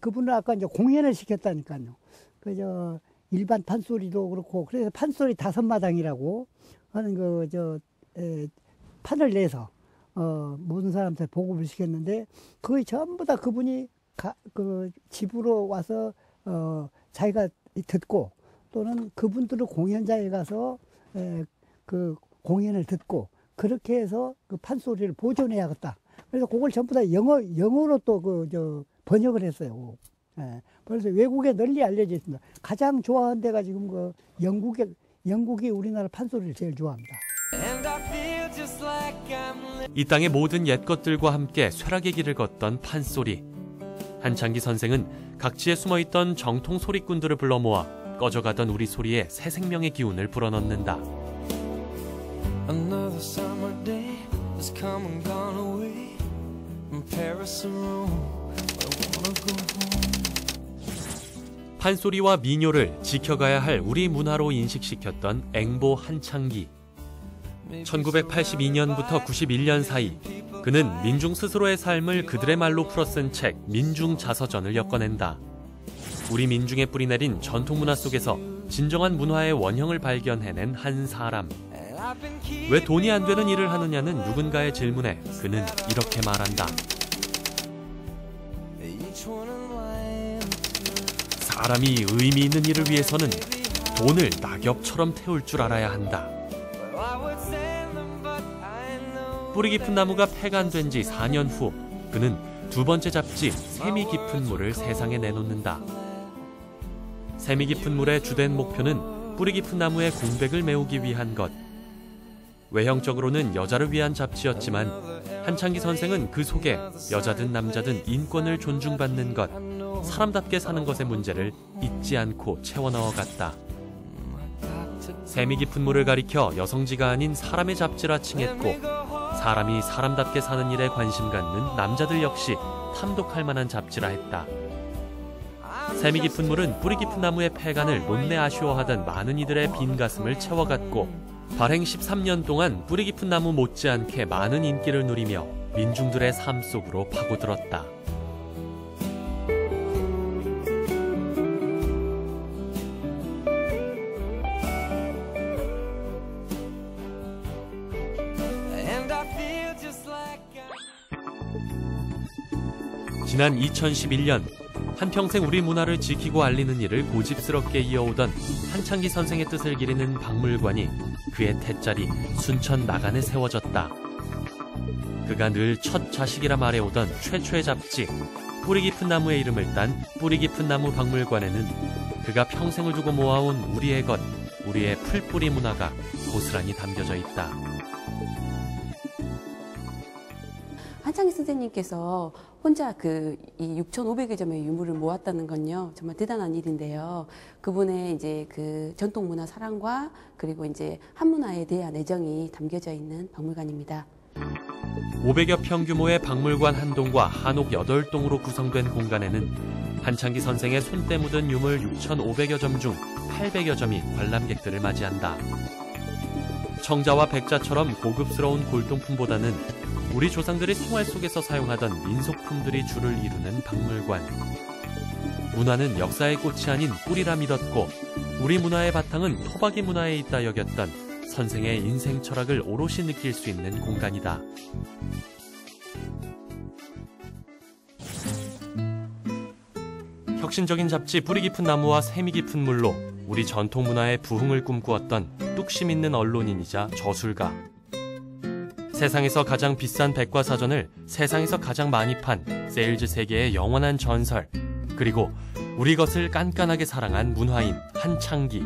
그분은 아까 이제 공연을 시켰다니까요. 그저 일반 판소리도 그렇고 그래서 판소리 5마당이라고 하는 판을 내서 모든 사람한테 보급을 시켰는데 거의 전부 다 그분이 집으로 와서 자기가 듣고 또는 그분들은 공연장에 가서 그 공연을 듣고 그렇게 해서 그 판소리를 보존해야겠다. 그래서 그걸 전부 다 영어로 또 번역을 했어요. 그래서 외국에 널리 알려져 있습니다. 가장 좋아하는 데가 지금 영국이 우리나라 판소리를 제일 좋아합니다. 이 땅의 모든 옛것들과 함께 쇠락의 길을 걷던 판소리. 한창기 선생은 각지에 숨어있던 정통 소리꾼들을 불러 모아 꺼져가던 우리 소리에 새 생명의 기운을 불어넣는다. Another summer day has come and gone away from Paris or Rome. I wanna go home. 판소리와 민요를 지켜가야 할 우리 문화로 인식시켰던 앵보 한창기. 1982년부터 91년 사이 그는 민중 스스로의 삶을 그들의 말로 풀어쓴 책 민중자서전을 엮어낸다. 우리 민중에 뿌리내린 전통문화 속에서 진정한 문화의 원형을 발견해낸 한 사람. 왜 돈이 안 되는 일을 하느냐는 누군가의 질문에 그는 이렇게 말한다. 사람이 의미 있는 일을 위해서는 돈을 낙엽처럼 태울 줄 알아야 한다. 뿌리 깊은 나무가 폐간된 지 4년 후 그는 두 번째 잡지 샘이 깊은 물을 세상에 내놓는다. 샘이 깊은 물의 주된 목표는 뿌리 깊은 나무의 공백을 메우기 위한 것. 외형적으로는 여자를 위한 잡지였지만 한창기 선생은 그 속에 여자든 남자든 인권을 존중받는 것, 사람답게 사는 것의 문제를 잊지 않고 채워넣어갔다. 샘이 깊은 물을 가리켜 여성지가 아닌 사람의 잡지라 칭했고 사람이 사람답게 사는 일에 관심 갖는 남자들 역시 탐독할 만한 잡지라 했다. 샘이 깊은 물은 뿌리 깊은 나무의 폐간을 못내 아쉬워하던 많은 이들의 빈 가슴을 채워갔고 발행 13년 동안 뿌리 깊은 나무 못지않게 많은 인기를 누리며 민중들의 삶 속으로 파고들었다. 지난 2011년 한평생 우리 문화를 지키고 알리는 일을 고집스럽게 이어오던 한창기 선생의 뜻을 기리는 박물관이 그의 태자리 순천 나간에 세워졌다. 그가 늘 첫 자식이라 말해오던 최초의 잡지 뿌리 깊은 나무의 이름을 딴 뿌리 깊은 나무 박물관에는 그가 평생을 두고 모아온 우리의 것, 우리의 풀뿌리 문화가 고스란히 담겨져 있다. 한창기 선생님께서 혼자 이 6,500여 점의 유물을 모았다는 건요, 정말 대단한 일인데요. 그분의 이제 그 전통문화 사랑과 그리고 이제 한문화에 대한 애정이 담겨져 있는 박물관입니다. 500여 평 규모의 박물관 한 동과 한옥 8동으로 구성된 공간에는 한창기 선생의 손때 묻은 유물 6,500여 점 중 800여 점이 관람객들을 맞이한다. 청자와 백자처럼 고급스러운 골동품보다는 우리 조상들의 생활 속에서 사용하던 민속품들이 주를 이루는 박물관. 문화는 역사의 꽃이 아닌 뿌리라 믿었고 우리 문화의 바탕은 토박이 문화에 있다 여겼던 선생의 인생 철학을 오롯이 느낄 수 있는 공간이다. 혁신적인 잡지 뿌리 깊은 나무와 세미 깊은 물로 우리 전통 문화의 부흥을 꿈꾸었던 뚝심 있는 언론인이자 저술가. 세상에서 가장 비싼 백과사전을 세상에서 가장 많이 판 세일즈 세계의 영원한 전설, 그리고 우리 것을 깐깐하게 사랑한 문화인 한창기.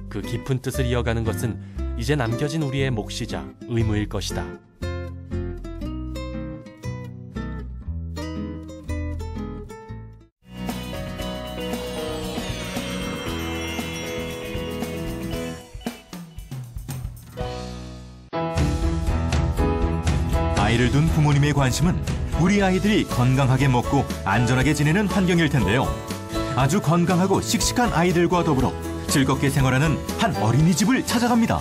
그 깊은 뜻을 이어가는 것은 이제 남겨진 우리의 몫이자 의무일 것이다. 아이를 둔 부모님의 관심은 우리 아이들이 건강하게 먹고 안전하게 지내는 환경일 텐데요. 아주 건강하고 씩씩한 아이들과 더불어 즐겁게 생활하는 한 어린이집을 찾아갑니다.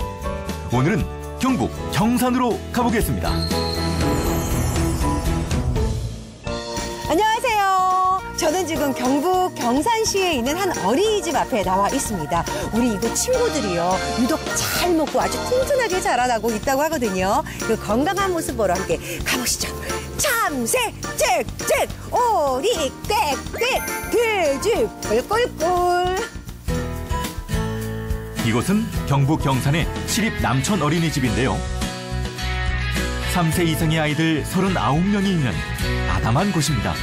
오늘은 경북 경산으로 가보겠습니다. 안녕하세요. 저는 지금 경북 경산시에 있는 한 어린이집 앞에 나와 있습니다. 우리 이곳 친구들이요, 유독 잘 먹고 아주 튼튼하게 자라나고 있다고 하거든요. 그 건강한 모습 보러 함께 가보시죠. 참새 짹짹, 오리 꽥꽥, 돼지 꿀꿀꿀. 이곳은 경북 경산의 시립 남천 어린이집인데요. 3세 이상의 아이들 39명이 있는 아담한 곳입니다.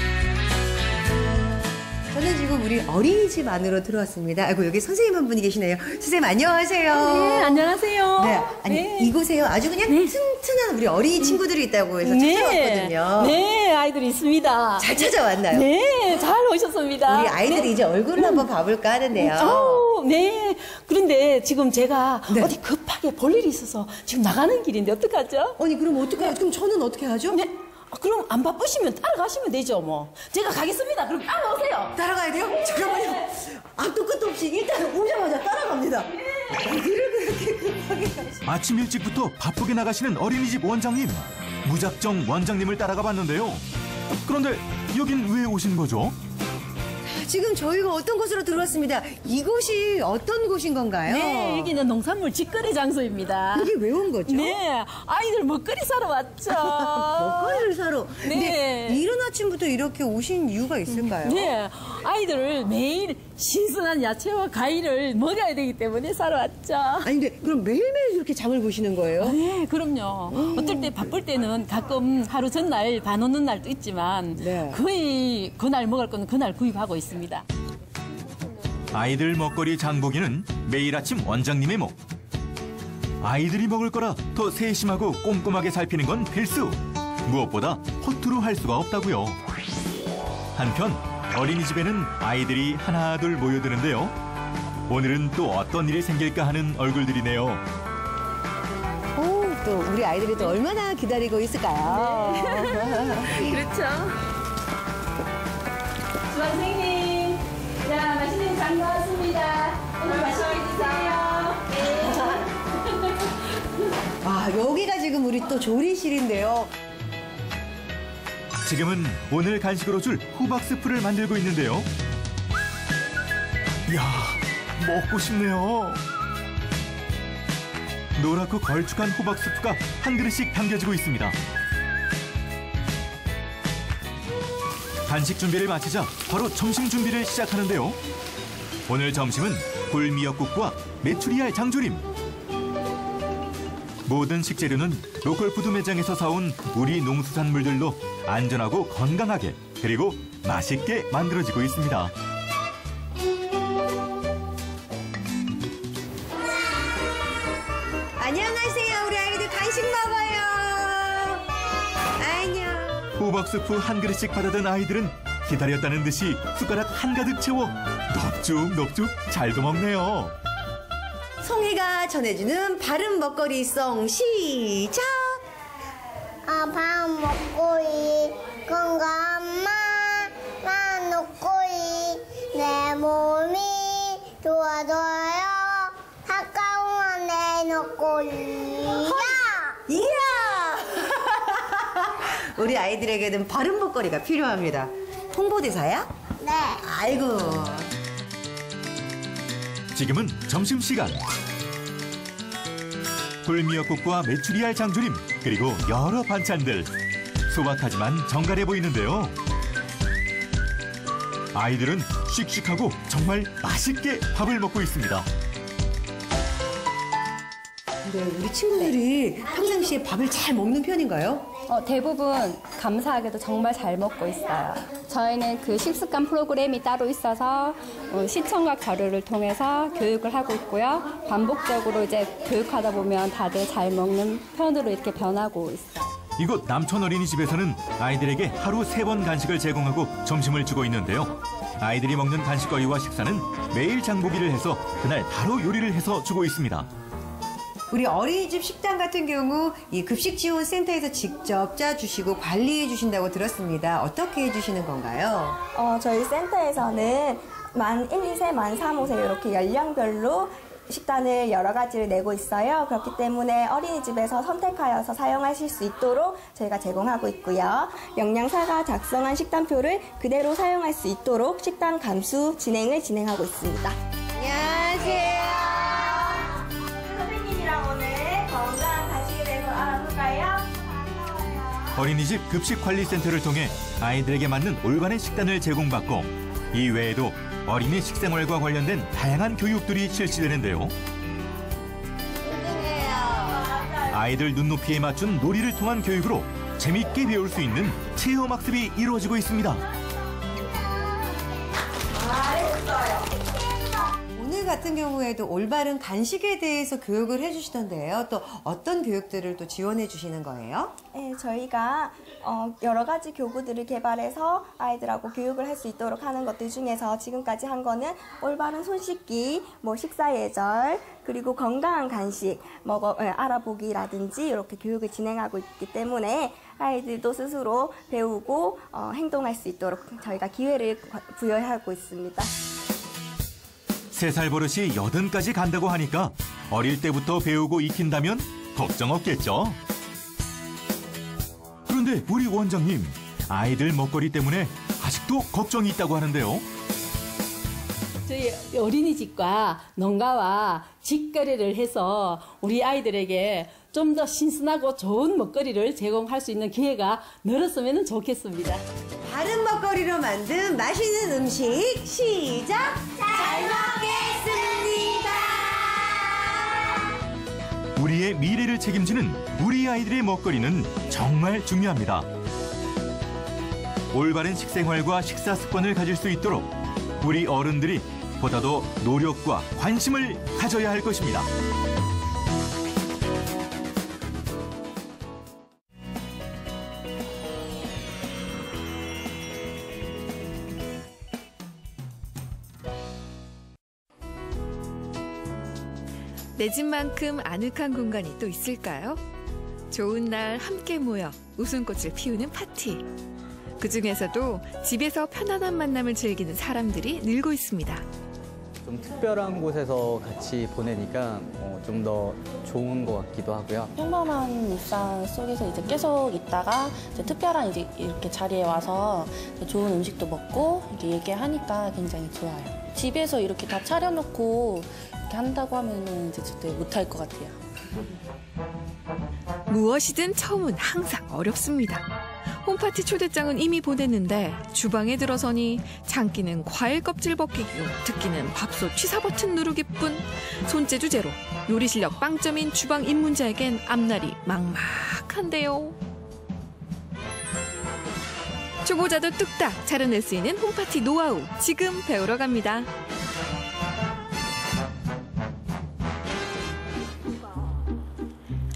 저는 지금 우리 어린이집 안으로 들어왔습니다. 아이고, 여기 선생님 한 분이 계시네요. 선생님 안녕하세요. 네, 안녕하세요. 네, 아니 네. 이곳에요 아주 그냥 튼튼한 우리 어린이 친구들이 있다고 해서 찾아왔거든요. 네, 아이들이 있습니다. 잘 찾아왔나요? 네, 잘 오셨습니다. 우리 아이들이 네. 이제 얼굴을 한번 봐볼까 하는데요. 네. 그런데 지금 제가 어디 급하게 볼 일이 있어서 지금 나가는 길인데 어떡하죠? 아니, 그럼 어떡해요? 그럼 저는 어떻게 하죠? 네. 그럼 안 바쁘시면 따라가시면 되죠, 뭐. 제가 가겠습니다. 그럼 따라오세요. 따라가야 돼요? 잠깐만요. 앞도 끝도 없이 일단 오자마자 따라갑니다. 어디를 그렇게 급하게 가시죠? 아침 일찍부터 바쁘게 나가시는 어린이집 원장님. 무작정 원장님을 따라가 봤는데요. 그런데 여긴 왜 오신 거죠? 지금 저희가 어떤 곳으로 들어왔습니다. 이곳이 어떤 곳인 건가요? 네, 여기는 농산물 직거래 장소입니다. 여기 왜 온 거죠? 네, 아이들 먹거리 사러 왔죠. 먹거리를 사러? 네. 근데 이른 아침부터 이렇게 오신 이유가 있을까요? 네, 아이들을 매일 신선한 야채와 과일을 먹어야 되기 때문에 사러 왔죠. 아니, 근데 그럼 매일매일 이렇게 장을 보시는 거예요? 네, 그럼요. 어떨 때 바쁠 때는 가끔 하루 전날 반 오는 날도 있지만 거의 그날 먹을 건 그날 구입하고 있습니다. 아이들 먹거리 장보기는 매일 아침 원장님의 목. 아이들이 먹을 거라 더 세심하고 꼼꼼하게 살피는 건 필수. 무엇보다 허투루 할 수가 없다고요. 한편 어린이집에는 아이들이 하나둘 모여드는데요. 오늘은 또 어떤 일이 생길까 하는 얼굴들이네요. 오, 또 우리 아이들이 또 얼마나 기다리고 있을까요? 네. 그렇죠. 선생님, 자, 맛있는 장 나왔습니다. 오늘 맛있게 드세요. 아, 여기가 지금 우리 또 조리실인데요. 지금은 오늘 간식으로 줄 호박 스프를 만들고 있는데요. 이야, 먹고 싶네요. 노랗고 걸쭉한 호박 스프가 한 그릇씩 담겨지고 있습니다. 간식 준비를 마치자 바로 점심 준비를 시작하는데요. 오늘 점심은 굴미역국과 메추리알 장조림. 모든 식재료는 로컬 푸드 매장에서 사온 우리 농수산물들로 안전하고 건강하게 그리고 맛있게 만들어지고 있습니다. 안녕하세요. 우리 아이들 간식 먹어요. 안녕. 호박 수프 한 그릇씩 받아든 아이들은 기다렸다는 듯이 숟가락 한가득 채워 넙죽넙죽 잘도 먹네요. 송이가 전해주는 바른 먹거리송 시작. 밥 먹고이 건강한 맛 놓고이 내 몸이 좋아져요. 가까운 내 놓고이 이야. 우리 아이들에게는 바른 먹거리가 필요합니다. 홍보대사야? 네. 아이고. 지금은 점심시간. 굴미역국과 메추리알 장조림 그리고 여러 반찬들. 소박하지만 정갈해 보이는데요. 아이들은 씩씩하고 정말 맛있게 밥을 먹고 있습니다. 근데 우리 친구들이 평상시에 밥을 잘 먹는 편인가요? 대부분 감사하게도 정말 잘 먹고 있어요. 저희는 그 식습관 프로그램이 따로 있어서 시청각 자료를 통해서 교육을 하고 있고요. 반복적으로 이제 교육하다 보면 다들 잘 먹는 편으로 이렇게 변하고 있어요. 이곳 남촌 어린이집에서는 아이들에게 하루 3번 간식을 제공하고 점심을 주고 있는데요. 아이들이 먹는 간식거리와 식사는 매일 장보기를 해서 그날 바로 요리를 해서 주고 있습니다. 우리 어린이집 식당 같은 경우 이 급식지원센터에서 직접 짜주시고 관리해 주신다고 들었습니다. 어떻게 해주시는 건가요? 저희 센터에서는 만 1, 2세, 만 3, 5세 이렇게 연령별로 식단을 여러 가지를 내고 있어요. 그렇기 때문에 어린이집에서 선택하여서 사용하실 수 있도록 저희가 제공하고 있고요. 영양사가 작성한 식단표를 그대로 사용할 수 있도록 식단 감수 진행을 진행하고 있습니다. 안녕하세요. 선생님이랑 오늘 건강한 간식에 대해서 알아볼까요? 어린이집 급식관리센터를 통해 아이들에게 맞는 올바른 식단을 제공받고 이 외에도 어린이 식생활과 관련된 다양한 교육들이 실시되는데요. 아이들 눈높이에 맞춘 놀이를 통한 교육으로 재밌게 배울 수 있는 체험학습이 이루어지고 있습니다. 오늘 같은 경우에도 올바른 간식에 대해서 교육을 해주시던데요. 또 어떤 교육들을 또 지원해 주시는 거예요? 네, 저희가 여러 가지 교구들을 개발해서 아이들하고 교육을 할 수 있도록 하는 것들 중에서 지금까지 한 거는 올바른 손 씻기, 식사 예절, 그리고 건강한 간식 알아보기라든지 이렇게 교육을 진행하고 있기 때문에 아이들도 스스로 배우고 행동할 수 있도록 저희가 기회를 부여하고 있습니다. 3살 버릇이 80까지 간다고 하니까 어릴 때부터 배우고 익힌다면 걱정 없겠죠. 그런데 우리 원장님, 아이들 먹거리 때문에 아직도 걱정이 있다고 하는데요. 저희 어린이집과 농가와 직거래를 해서 우리 아이들에게 좀 더 신선하고 좋은 먹거리를 제공할 수 있는 기회가 늘었으면 좋겠습니다. 바른 먹거리로 만든 맛있는 음식 시작! 잘 먹겠습니다! 우리의 미래를 책임지는 우리 아이들의 먹거리는 정말 중요합니다. 올바른 식생활과 식사 습관을 가질 수 있도록 우리 어른들이 보다 더 노력과 관심을 가져야 할 것입니다. 내 집만큼 아늑한 공간이 또 있을까요? 좋은 날 함께 모여 웃음꽃을 피우는 파티. 그중에서도 집에서 편안한 만남을 즐기는 사람들이 늘고 있습니다. 좀 특별한 곳에서 같이 보내니까 좀 더 좋은 것 같기도 하고요. 평범한 일상 속에서 이제 계속 있다가 이제 특별한 이렇게 자리에 와서 좋은 음식도 먹고 이렇게 얘기하니까 굉장히 좋아요. 집에서 이렇게 다 차려놓고 이렇게 한다고 하면은 이제 절대 못할 것 같아요. 무엇이든 처음은 항상 어렵습니다. 홈파티 초대장은 이미 보냈는데 주방에 들어서니 장기는 과일 껍질 벗기고 듣기는 밥솥 취사 버튼 누르기뿐 손재주 제로 요리 실력 빵점인 주방 입문자에겐 앞날이 막막한데요. 초보자도 뚝딱 차려낼 수 있는 홈파티 노하우 지금 배우러 갑니다.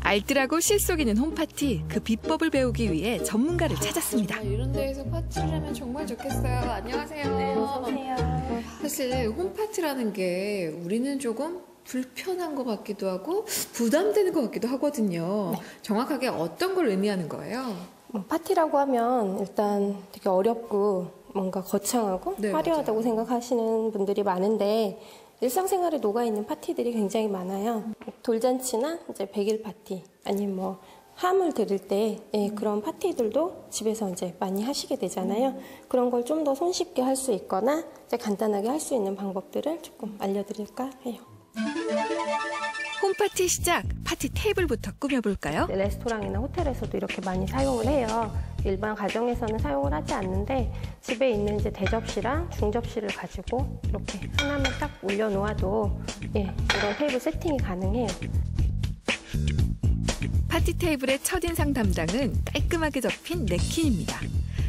알뜰하고 실속 있는 홈파티 그 비법을 배우기 위해 전문가를 찾았습니다. 이런 데에서 파티를 하면 정말 좋겠어요. 안녕하세요. 네, 안녕하세요. 사실 홈파티라는 게 우리는 조금 불편한 것 같기도 하고 부담되는 것 같기도 하거든요. 네. 정확하게 어떤 걸 의미하는 거예요? 파티라고 하면 일단 되게 어렵고 뭔가 거창하고 네, 화려하다고 생각하시는 분들이 많은데 일상생활에 녹아있는 파티들이 굉장히 많아요. 돌잔치나 이제 100일 파티, 아니면 뭐 함을 드릴 때 그런 파티들도 집에서 이제 많이 하시게 되잖아요. 그런 걸 좀 더 손쉽게 할 수 있거나 이제 간단하게 할 수 있는 방법들을 조금 알려드릴까 해요. 홈파티 시작! 파티 테이블부터 꾸며볼까요? 레스토랑이나 호텔에서도 이렇게 많이 사용을 해요. 일반 가정에서는 사용을 하지 않는데 집에 있는 이제 대접시랑 중접시를 가지고 이렇게 하나만 딱 올려놓아도 이런 테이블 세팅이 가능해요. 파티 테이블의 첫인상 담당은 깔끔하게 접힌 냅킨입니다.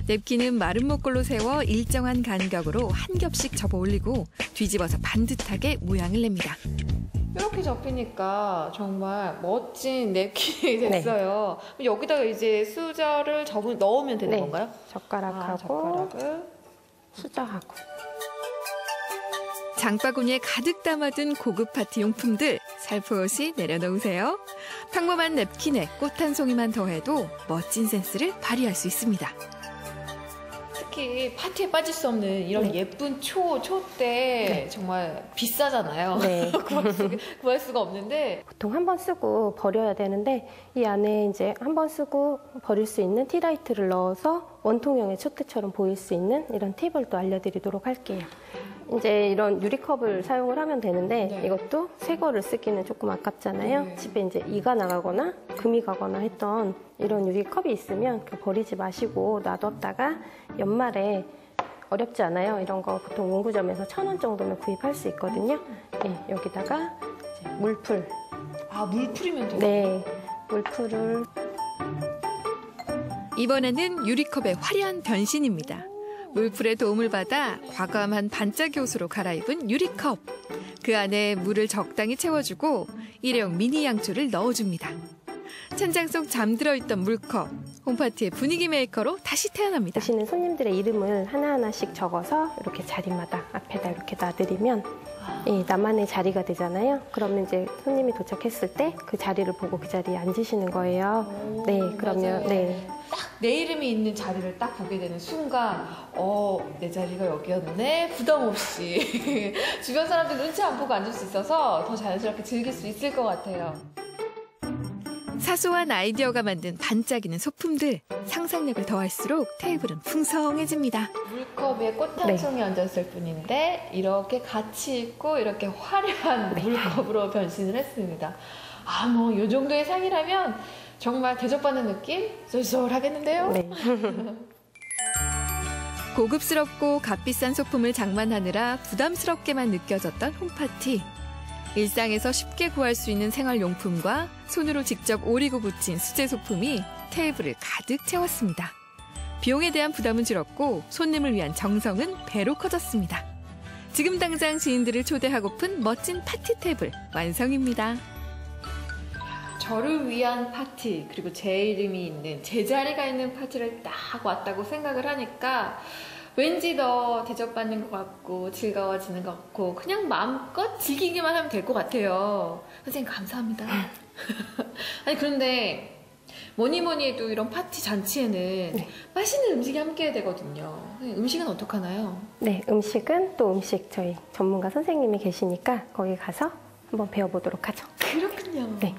냅킨은 마른 목골로 세워 일정한 간격으로 한 겹씩 접어 올리고 뒤집어서 반듯하게 모양을 냅니다. 이렇게 접히니까 정말 멋진 냅킨이 됐어요. 네. 여기다가 이제 수저를 넣으면 되는 건가요? 젓가락하고 수저하고. 장바구니에 가득 담아둔 고급 파티 용품들 살포시 내려놓으세요. 평범한 냅킨에 꽃 한 송이만 더해도 멋진 센스를 발휘할 수 있습니다. 특히 파티에 빠질 수 없는 이런 예쁜 촛대 정말 비싸잖아요. 네. 구할 수가 없는데 보통 한 번 쓰고 버려야 되는데 이 안에 이제 한 번 쓰고 버릴 수 있는 티라이트를 넣어서 원통형의 촛대처럼 보일 수 있는 이런 팁을 또 알려드리도록 할게요. 이제 이런 유리컵을 사용을 하면 되는데 이것도 새 거를 쓰기는 조금 아깝잖아요. 집에 이제 이가 나가거나 금이 가거나 했던 이런 유리컵이 있으면 버리지 마시고 놔뒀다가 연말에 어렵지 않아요. 이런 거 보통 문구점에서 1,000원 정도면 구입할 수 있거든요. 여기다가 이제 물풀. 물풀이면 돼요? 네, 물풀을. 이번에는 유리컵의 화려한 변신입니다. 물풀의 도움을 받아 과감한 반짝이 옷으로 갈아입은 유리컵. 그 안에 물을 적당히 채워주고 일회용 미니 양초를 넣어줍니다. 천장 속 잠들어 있던 물컵. 홈파티의 분위기 메이커로 다시 태어납니다. 오시는 손님들의 이름을 하나하나씩 적어서 이렇게 자리마다 앞에다 이렇게 놔드리면 나만의 자리가 되잖아요. 그러면 이제 손님이 도착했을 때 그 자리를 보고 그 자리에 앉으시는 거예요. 네, 그러면 딱 내 이름이 있는 자리를 딱 보게 되는 순간 내 자리가 여기였네 부담 없이 주변 사람들 눈치 안 보고 앉을 수 있어서 더 자연스럽게 즐길 수 있을 것 같아요. 사소한 아이디어가 만든 반짝이는 소품들. 상상력을 더할수록 테이블은 풍성해집니다. 물컵에 꽃 한 송이 얹었을 뿐인데 이렇게 가치 있고 이렇게 화려한 물컵으로 변신을 했습니다. 뭐 이 정도의 상이라면 정말 대접받는 느낌? 쏠쏠하겠는데요? 네. 고급스럽고 값비싼 소품을 장만하느라 부담스럽게만 느껴졌던 홈파티. 일상에서 쉽게 구할 수 있는 생활용품과 손으로 직접 오리고 붙인 수제 소품이 테이블을 가득 채웠습니다. 비용에 대한 부담은 줄었고 손님을 위한 정성은 배로 커졌습니다. 지금 당장 지인들을 초대하고픈 멋진 파티 테이블 완성입니다. 저를 위한 파티, 그리고 제 이름이 있는, 제 자리가 있는 파티를 딱 왔다고 생각을 하니까 왠지 더 대접받는 것 같고 즐거워지는 것 같고 그냥 마음껏 즐기기만 하면 될 것 같아요. 선생님 감사합니다. 아니 그런데 뭐니 해도 이런 파티 잔치에는 맛있는 음식이 함께 되거든요. 음식은 어떡하나요? 네, 음식은 또 음식 저희 전문가 선생님이 계시니까 거기 가서 한번 배워보도록 하죠. 그렇군요. 네.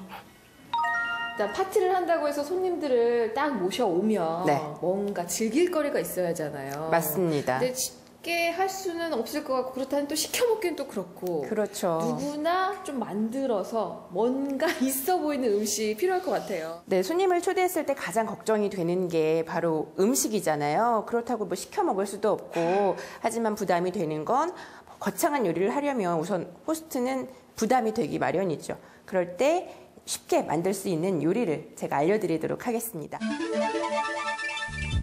자, 파티를 한다고 해서 손님들을 딱 모셔오면 뭔가 즐길 거리가 있어야 하잖아요. 맞습니다. 근데 쉽게 할 수는 없을 것 같고 그렇다면 또 시켜 먹기는 또 그렇고 그렇죠. 누구나 좀 만들어서 뭔가 있어 보이는 음식이 필요할 것 같아요. 네, 손님을 초대했을 때 가장 걱정이 되는 게 바로 음식이잖아요. 그렇다고 뭐 시켜 먹을 수도 없고 하지만 부담이 되는 건 거창한 요리를 하려면 우선 호스트는 부담이 되기 마련이죠. 그럴 때 쉽게 만들 수 있는 요리를 제가 알려드리도록 하겠습니다.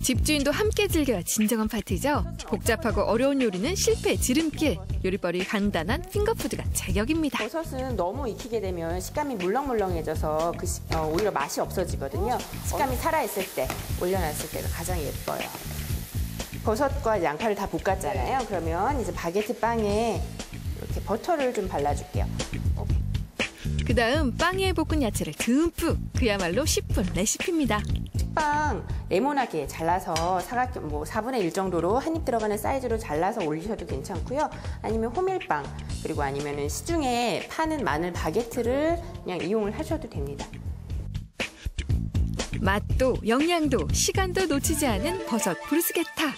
집주인도 함께 즐겨야 진정한 파티죠. 복잡하고 어려운 요리는 실패의 지름길. 요리법이 간단한 핑거푸드가 제격입니다. 버섯은 너무 익히게 되면 식감이 물렁물렁해져서 오히려 맛이 없어지거든요. 식감이 살아있을 때, 올려놨을 때가 가장 예뻐요. 버섯과 양파를 다 볶았잖아요. 그러면 이제 바게트 빵에 이렇게 버터를 좀 발라줄게요. 그다음 빵 위에 볶은 야채를 듬뿍. 그야말로 10분 레시피입니다. 식빵 네모나게 잘라서 사각형 4분의 1 정도로 한 입 들어가는 사이즈로 잘라서 올리셔도 괜찮고요. 아니면 호밀빵 그리고 아니면 시중에 파는 마늘 바게트를 그냥 이용을 하셔도 됩니다. 맛도 영양도 시간도 놓치지 않은 버섯 브루스게타.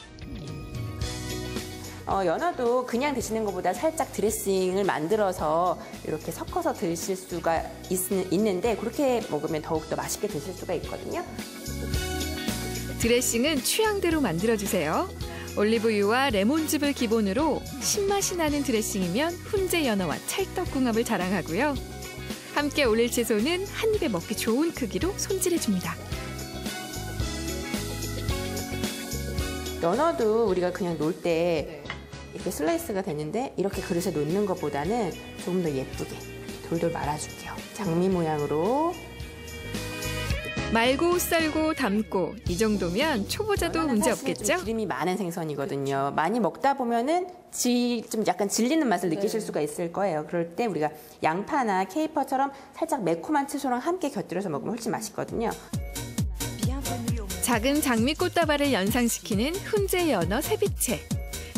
연어도 그냥 드시는 것보다 살짝 드레싱을 만들어서 이렇게 섞어서 드실 수가 있는데 그렇게 먹으면 더욱더 맛있게 드실 수가 있거든요. 드레싱은 취향대로 만들어주세요. 올리브유와 레몬즙을 기본으로 신맛이 나는 드레싱이면 훈제 연어와 찰떡궁합을 자랑하고요. 함께 올릴 채소는 한 입에 먹기 좋은 크기로 손질해줍니다. 연어도 우리가 그냥 놓을 때 이렇게 슬라이스가 되는데 이렇게 그릇에 놓는 것보다는 조금 더 예쁘게 돌돌 말아줄게요. 장미 모양으로. 말고 썰고 담고 이 정도면 초보자도 문제 없겠죠? 기름이 많은 생선이거든요. 많이 먹다 보면은 좀 약간 질리는 맛을 느끼실 수가 있을 거예요. 그럴 때 우리가 양파나 케이퍼처럼 살짝 매콤한 채소랑 함께 곁들여서 먹으면 훨씬 맛있거든요. 작은 장미꽃다발을 연상시키는 훈제 연어 세비채.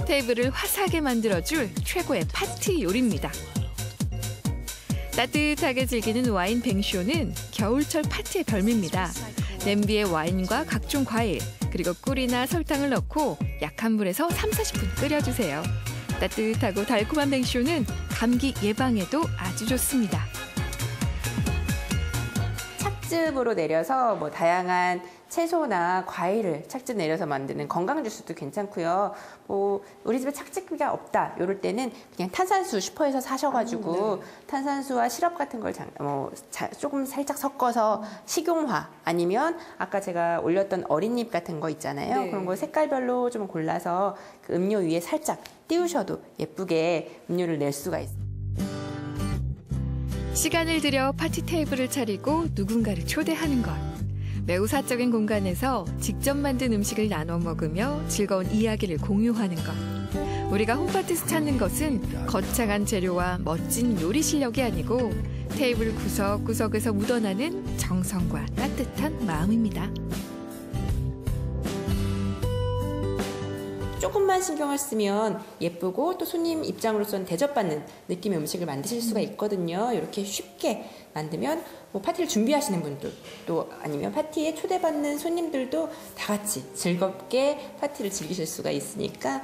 테이블을 화사하게 만들어줄 최고의 파티 요리입니다. 따뜻하게 즐기는 와인 뱅쇼는 겨울철 파티의 별미입니다. 냄비에 와인과 각종 과일, 그리고 꿀이나 설탕을 넣고 약한 불에서 30-40분 끓여주세요. 따뜻하고 달콤한 뱅쇼는 감기 예방에도 아주 좋습니다. 착즙으로 내려서 다양한 채소나 과일을 착즙 내려서 만드는 건강 주스도 괜찮고요. 우리 집에 착즙기가 없다 이럴 때는 그냥 탄산수 슈퍼에서 사셔가지고 탄산수와 시럽 같은 걸 조금 살짝 섞어서 식용화 아니면 아까 제가 올렸던 어린잎 같은 거 있잖아요. 그런 거 색깔별로 좀 골라서 그 음료 위에 살짝 띄우셔도 예쁘게 음료를 낼 수가 있어요. 시간을 들여 파티 테이블을 차리고 누군가를 초대하는 것. 매우 사적인 공간에서 직접 만든 음식을 나눠 먹으며 즐거운 이야기를 공유하는 것. 우리가 홈파티에서 찾는 것은 거창한 재료와 멋진 요리 실력이 아니고 테이블 구석구석에서 묻어나는 정성과 따뜻한 마음입니다. 조금만 신경을 쓰면 예쁘고 또 손님 입장으로서는 대접받는 느낌의 음식을 만드실 수가 있거든요. 이렇게 쉽게 만들면 파티를 준비하시는 분들 또 아니면 파티에 초대받는 손님들도 다 같이 즐겁게 파티를 즐기실 수가 있으니까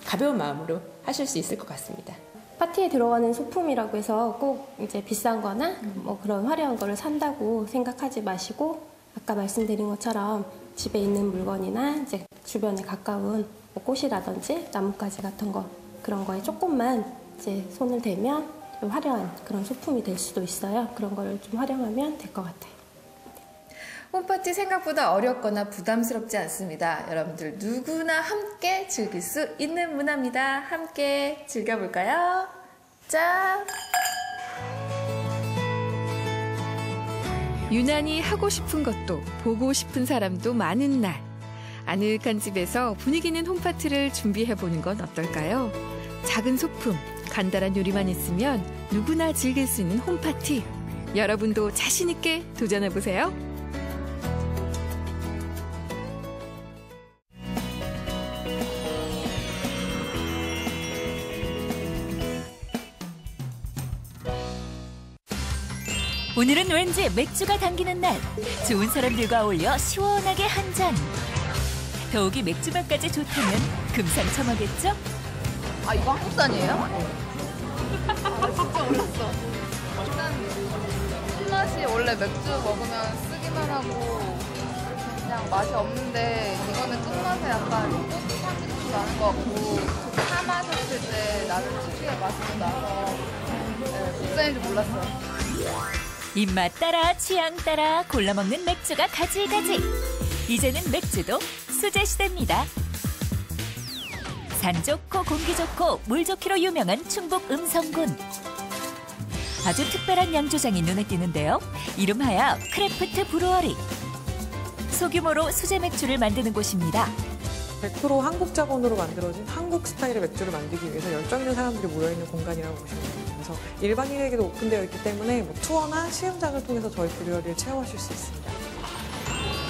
가벼운 마음으로 하실 수 있을 것 같습니다. 파티에 들어가는 소품이라고 해서 꼭 이제 비싼 거나 그런 화려한 거를 산다고 생각하지 마시고 아까 말씀드린 것처럼 집에 있는 물건이나 이제 주변에 가까운 꽃이라든지 나뭇가지 같은 거 그런 거에 조금만 이제 손을 대면 좀 화려한 그런 소품이 될 수도 있어요. 그런 거를 좀 활용하면 될 것 같아요. 홈파티 생각보다 어렵거나 부담스럽지 않습니다. 여러분들 누구나 함께 즐길 수 있는 문화입니다. 함께 즐겨볼까요? 짠! 유난히 하고 싶은 것도 보고 싶은 사람도 많은 날. 아늑한 집에서 분위기 있는 홈파티를 준비해보는 건 어떨까요? 작은 소품, 간단한 요리만 있으면 누구나 즐길 수 있는 홈파티. 여러분도 자신 있게 도전해보세요. 오늘은 왠지 맥주가 당기는 날. 좋은 사람들과 어울려 시원하게 한 잔. 더욱이 맥주 맛까지 좋다면 금상첨화겠죠? 아, 이거 한국산이에요? 진짜 몰랐어. 술맛이 원래 맥주 먹으면 쓰기만 하고 그냥 맛이 없는데 이거는 끝맛에 약간 고소한 느낌도 나는 것 같고 차 마셨을 때 나는 특유의 맛이 좀 나서 국산인 줄 몰랐어요. 입맛 따라 취향 따라 골라 먹는 맥주가 가지가지. 이제는 맥주도 수제 시대입니다. 산 좋고 공기 좋고 물 좋기로 유명한 충북 음성군. 아주 특별한 양조장이 눈에 띄는데요. 이름하여 크래프트 브루어리. 소규모로 수제 맥주를 만드는 곳입니다. 100% 한국 자본으로 만들어진 한국 스타일의 맥주를 만들기 위해서 열정 있는 사람들이 모여있는 공간이라고 보시면 됩니다. 그래서 일반인에게도 오픈되어 있기 때문에 투어나 시음장을 통해서 저희 브루어리를 체험하실 수 있습니다.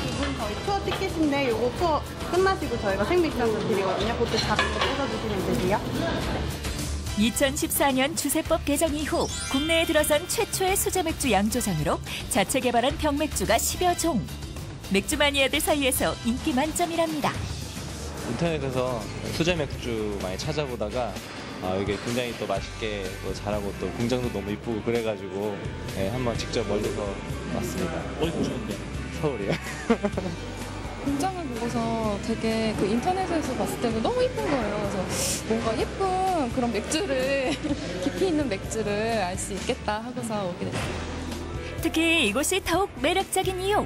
이건 저희 투어 티켓인데 이거 투어 끝나시고 저희가 생맥주 한 잔 드리거든요. 그것도 작은 거 뜯어 주시면 되세요. 2014년 주세법 개정 이후 국내에 들어선 최초의 수제 맥주 양조장으로 자체 개발한 병맥주가 10여 종. 맥주 마니아들 사이에서 인기 만점이랍니다. 인터넷에서 수제 맥주 많이 찾아보다가 이게 굉장히 또 맛있게 또 잘하고 또 공장도 너무 이쁘고 그래가지고 한번 직접 멀리서 왔습니다. 어디 보셨는데? 서울이요. 공장을 보고서 되게 그 인터넷에서 봤을 때도 너무 예쁜 거예요. 그래서 뭔가 예쁜 그런 맥주를 깊이 있는 맥주를 알 수 있겠다 하고서 오게 됐어요. 특히 이곳이 더욱 매력적인 이유.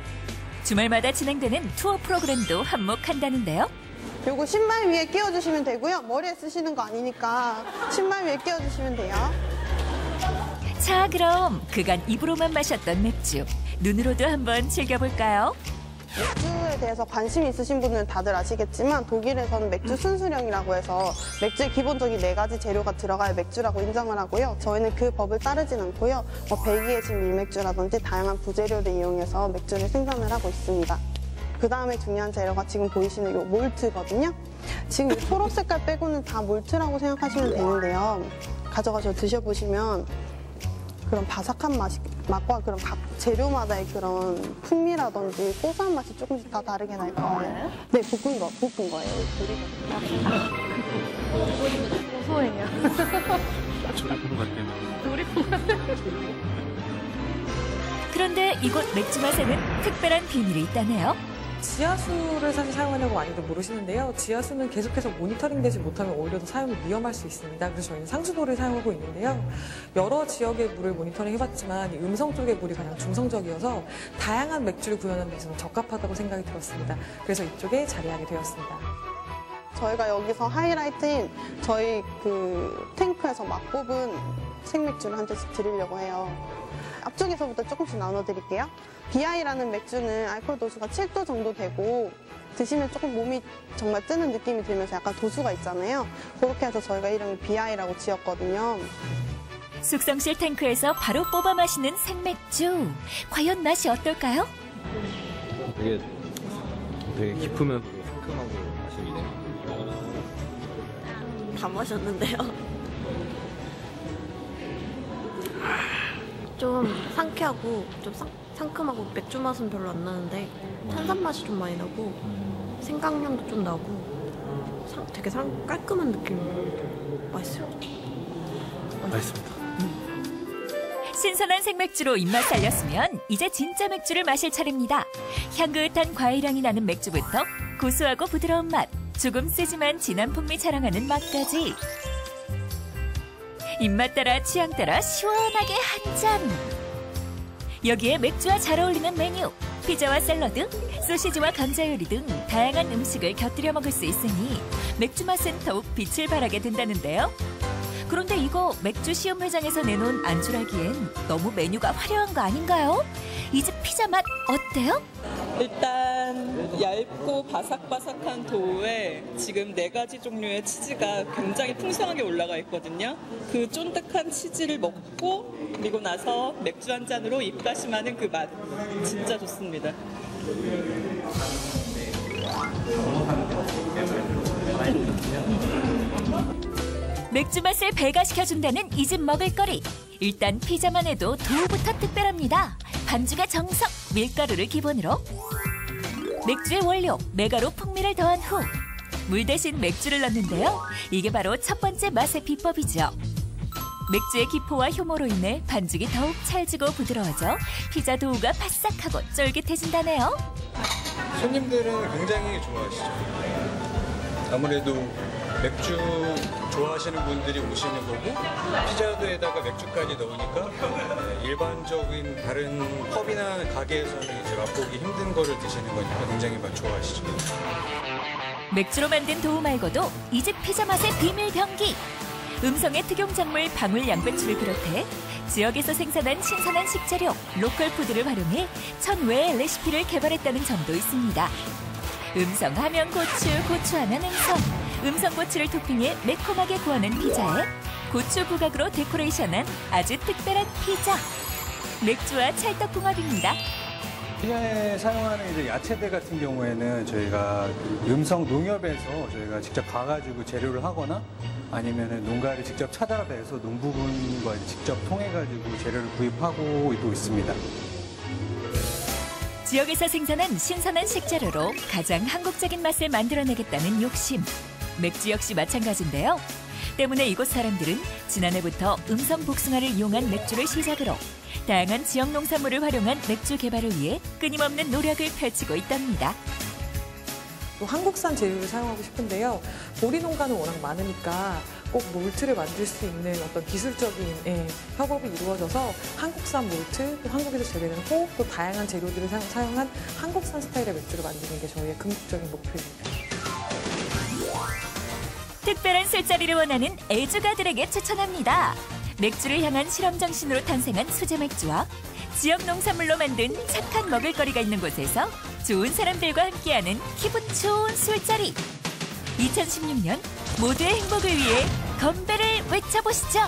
주말마다 진행되는 투어 프로그램도 한몫한다는데요. 요거 신발 위에 끼워주시면 되고요. 머리에 쓰시는 거 아니니까 신발 위에 끼워주시면 돼요. 자, 그럼 그간 입으로만 마셨던 맥주 눈으로도 한번 즐겨볼까요? 맥주에 대해서 관심 있으신 분은 다들 아시겠지만 독일에서는 맥주 순수령이라고 해서 맥주의 기본적인 4가지 재료가 들어가야 맥주라고 인정을 하고요. 저희는 그 법을 따르진 않고요. 벨기에식 밀맥주라든지 다양한 부재료를 이용해서 맥주를 생산을 하고 있습니다. 그 다음에 중요한 재료가 지금 보이시는 이 몰트거든요. 지금 이 초록 색깔 빼고는 다 몰트라고 생각하시면 되는데요. 가져가서 드셔보시면 그런 바삭한 맛과 그런 각 재료마다의 그런 풍미라든지 고소한 맛이 조금씩 다 다르게 날 거예요. 네, 볶은 거예요. 고소해요. 조리포 같대요. 그런데 이곳 맥주 맛에는 특별한 비밀이 있다네요. 지하수를 사실 사용하려고 많이들 모르시는데요. 지하수는 계속해서 모니터링되지 못하면 오히려 더 사용이 위험할 수 있습니다. 그래서 저희는 상수도를 사용하고 있는데요. 여러 지역의 물을 모니터링 해봤지만 이 음성 쪽의 물이 가장 중성적이어서 다양한 맥주를 구현하는 데서는 적합하다고 생각이 들었습니다. 그래서 이쪽에 자리하게 되었습니다. 저희가 여기서 하이라이트인 저희 그 탱크에서 막 뽑은 생맥주를 한 잔씩 드리려고 해요. 앞쪽에서부터 조금씩 나눠드릴게요. BI라는 맥주는 알코올 도수가 7도 정도 되고 드시면 조금 몸이 정말 뜨는 느낌이 들면서 약간 도수가 있잖아요. 그렇게 해서 저희가 이름을 BI라고 지었거든요. 숙성실 탱크에서 바로 뽑아 마시는 생맥주. 과연 맛이 어떨까요? 되게 깊으면서 상큼하고 맛있네요. 다 마셨는데요. 좀 상쾌하고 좀 상큼하고 맥주 맛은 별로 안 나는데 탄산 맛이 좀 많이 나고 생강향도 좀 나고 되게 깔끔한 느낌. 맛있어요. 맛있습니다. 신선한 생맥주로 입맛 살렸으면 이제 진짜 맥주를 마실 차례입니다. 향긋한 과일향이 나는 맥주부터 고소하고 부드러운 맛, 조금 쓰지만 진한 풍미 자랑하는 맛까지. 입맛 따라 취향 따라 시원하게 한 잔. 여기에 맥주와 잘 어울리는 메뉴, 피자와 샐러드, 소시지와 감자 요리 등 다양한 음식을 곁들여 먹을 수 있으니 맥주 맛은 더욱 빛을 발하게 된다는데요. 그런데 이거 맥주 시음 회장에서 내놓은 안주라기엔 너무 메뉴가 화려한 거 아닌가요? 이 집 피자 맛 어때요? 일단 얇고 바삭바삭한 도우에 지금 4가지 종류의 치즈가 굉장히 풍성하게 올라가 있거든요. 그 쫀득한 치즈를 먹고 그리고 나서 맥주 한 잔으로 입가심하는 그 맛 진짜 좋습니다. 맥주 맛을 배가시켜준다는 이 집 먹을거리. 일단 피자만 해도 도우부터 특별합니다. 반죽의 정석, 밀가루를 기본으로 맥주의 원료 메가로 풍미를 더한 후 물 대신 맥주를 넣는데요. 이게 바로 첫 번째 맛의 비법이죠. 맥주의 기포와 효모로 인해 반죽이 더욱 찰지고 부드러워져 피자 도우가 바삭하고 쫄깃해진다네요. 손님들은 굉장히 좋아하시죠. 아무래도 맥주 좋아하시는 분들이 오시는 거고 피자도에다가 맥주까지 넣으니까 일반적인 다른 펍이나 가게에서는 이제 맛보기 힘든 거를 드시는 거니까 굉장히 좋아하시죠. 맥주로 만든 도우 말고도 이 집 피자 맛의 비밀 병기. 음성의 특용작물 방울 양배추를 비롯해 지역에서 생산한 신선한 식재료, 로컬 푸드를 활용해 천외의 레시피를 개발했다는 점도 있습니다. 음성하면 고추, 고추하면 음성. 음성고추를 토핑해 매콤하게 구워낸 피자에 고추 부각으로 데코레이션한 아주 특별한 피자. 맥주와 찰떡궁합입니다. 피자에 사용하는 이제 야채들 같은 경우에는 저희가 음성 농협에서 저희가 직접 가가지고 재료를 하거나 아니면은 농가를 직접 찾아뵈서 농부분과 직접 통해가지고 재료를 구입하고 또 있습니다. 지역에서 생산한 신선한 식재료로 가장 한국적인 맛을 만들어내겠다는 욕심. 맥주 역시 마찬가지인데요. 때문에 이곳 사람들은 지난해부터 음성 복숭아를 이용한 맥주를 시작으로 다양한 지역 농산물을 활용한 맥주 개발을 위해 끊임없는 노력을 펼치고 있답니다. 또 한국산 재료를 사용하고 싶은데요. 보리 농가는 워낙 많으니까 꼭 몰트를 만들 수 있는 어떤 기술적인 협업이 이루어져서 한국산 몰트, 또 한국에서 재배되는 호흡, 또 다양한 재료들을 사용한 한국산 스타일의 맥주를 만드는 게 저희의 궁극적인 목표입니다. 특별한 술자리를 원하는 애주가들에게 추천합니다. 맥주를 향한 실험 정신으로 탄생한 수제 맥주와 지역 농산물로 만든 착한 먹을거리가 있는 곳에서 좋은 사람들과 함께하는 기분 좋은 술자리. 2016년 모두의 행복을 위해 건배를 외쳐보시죠.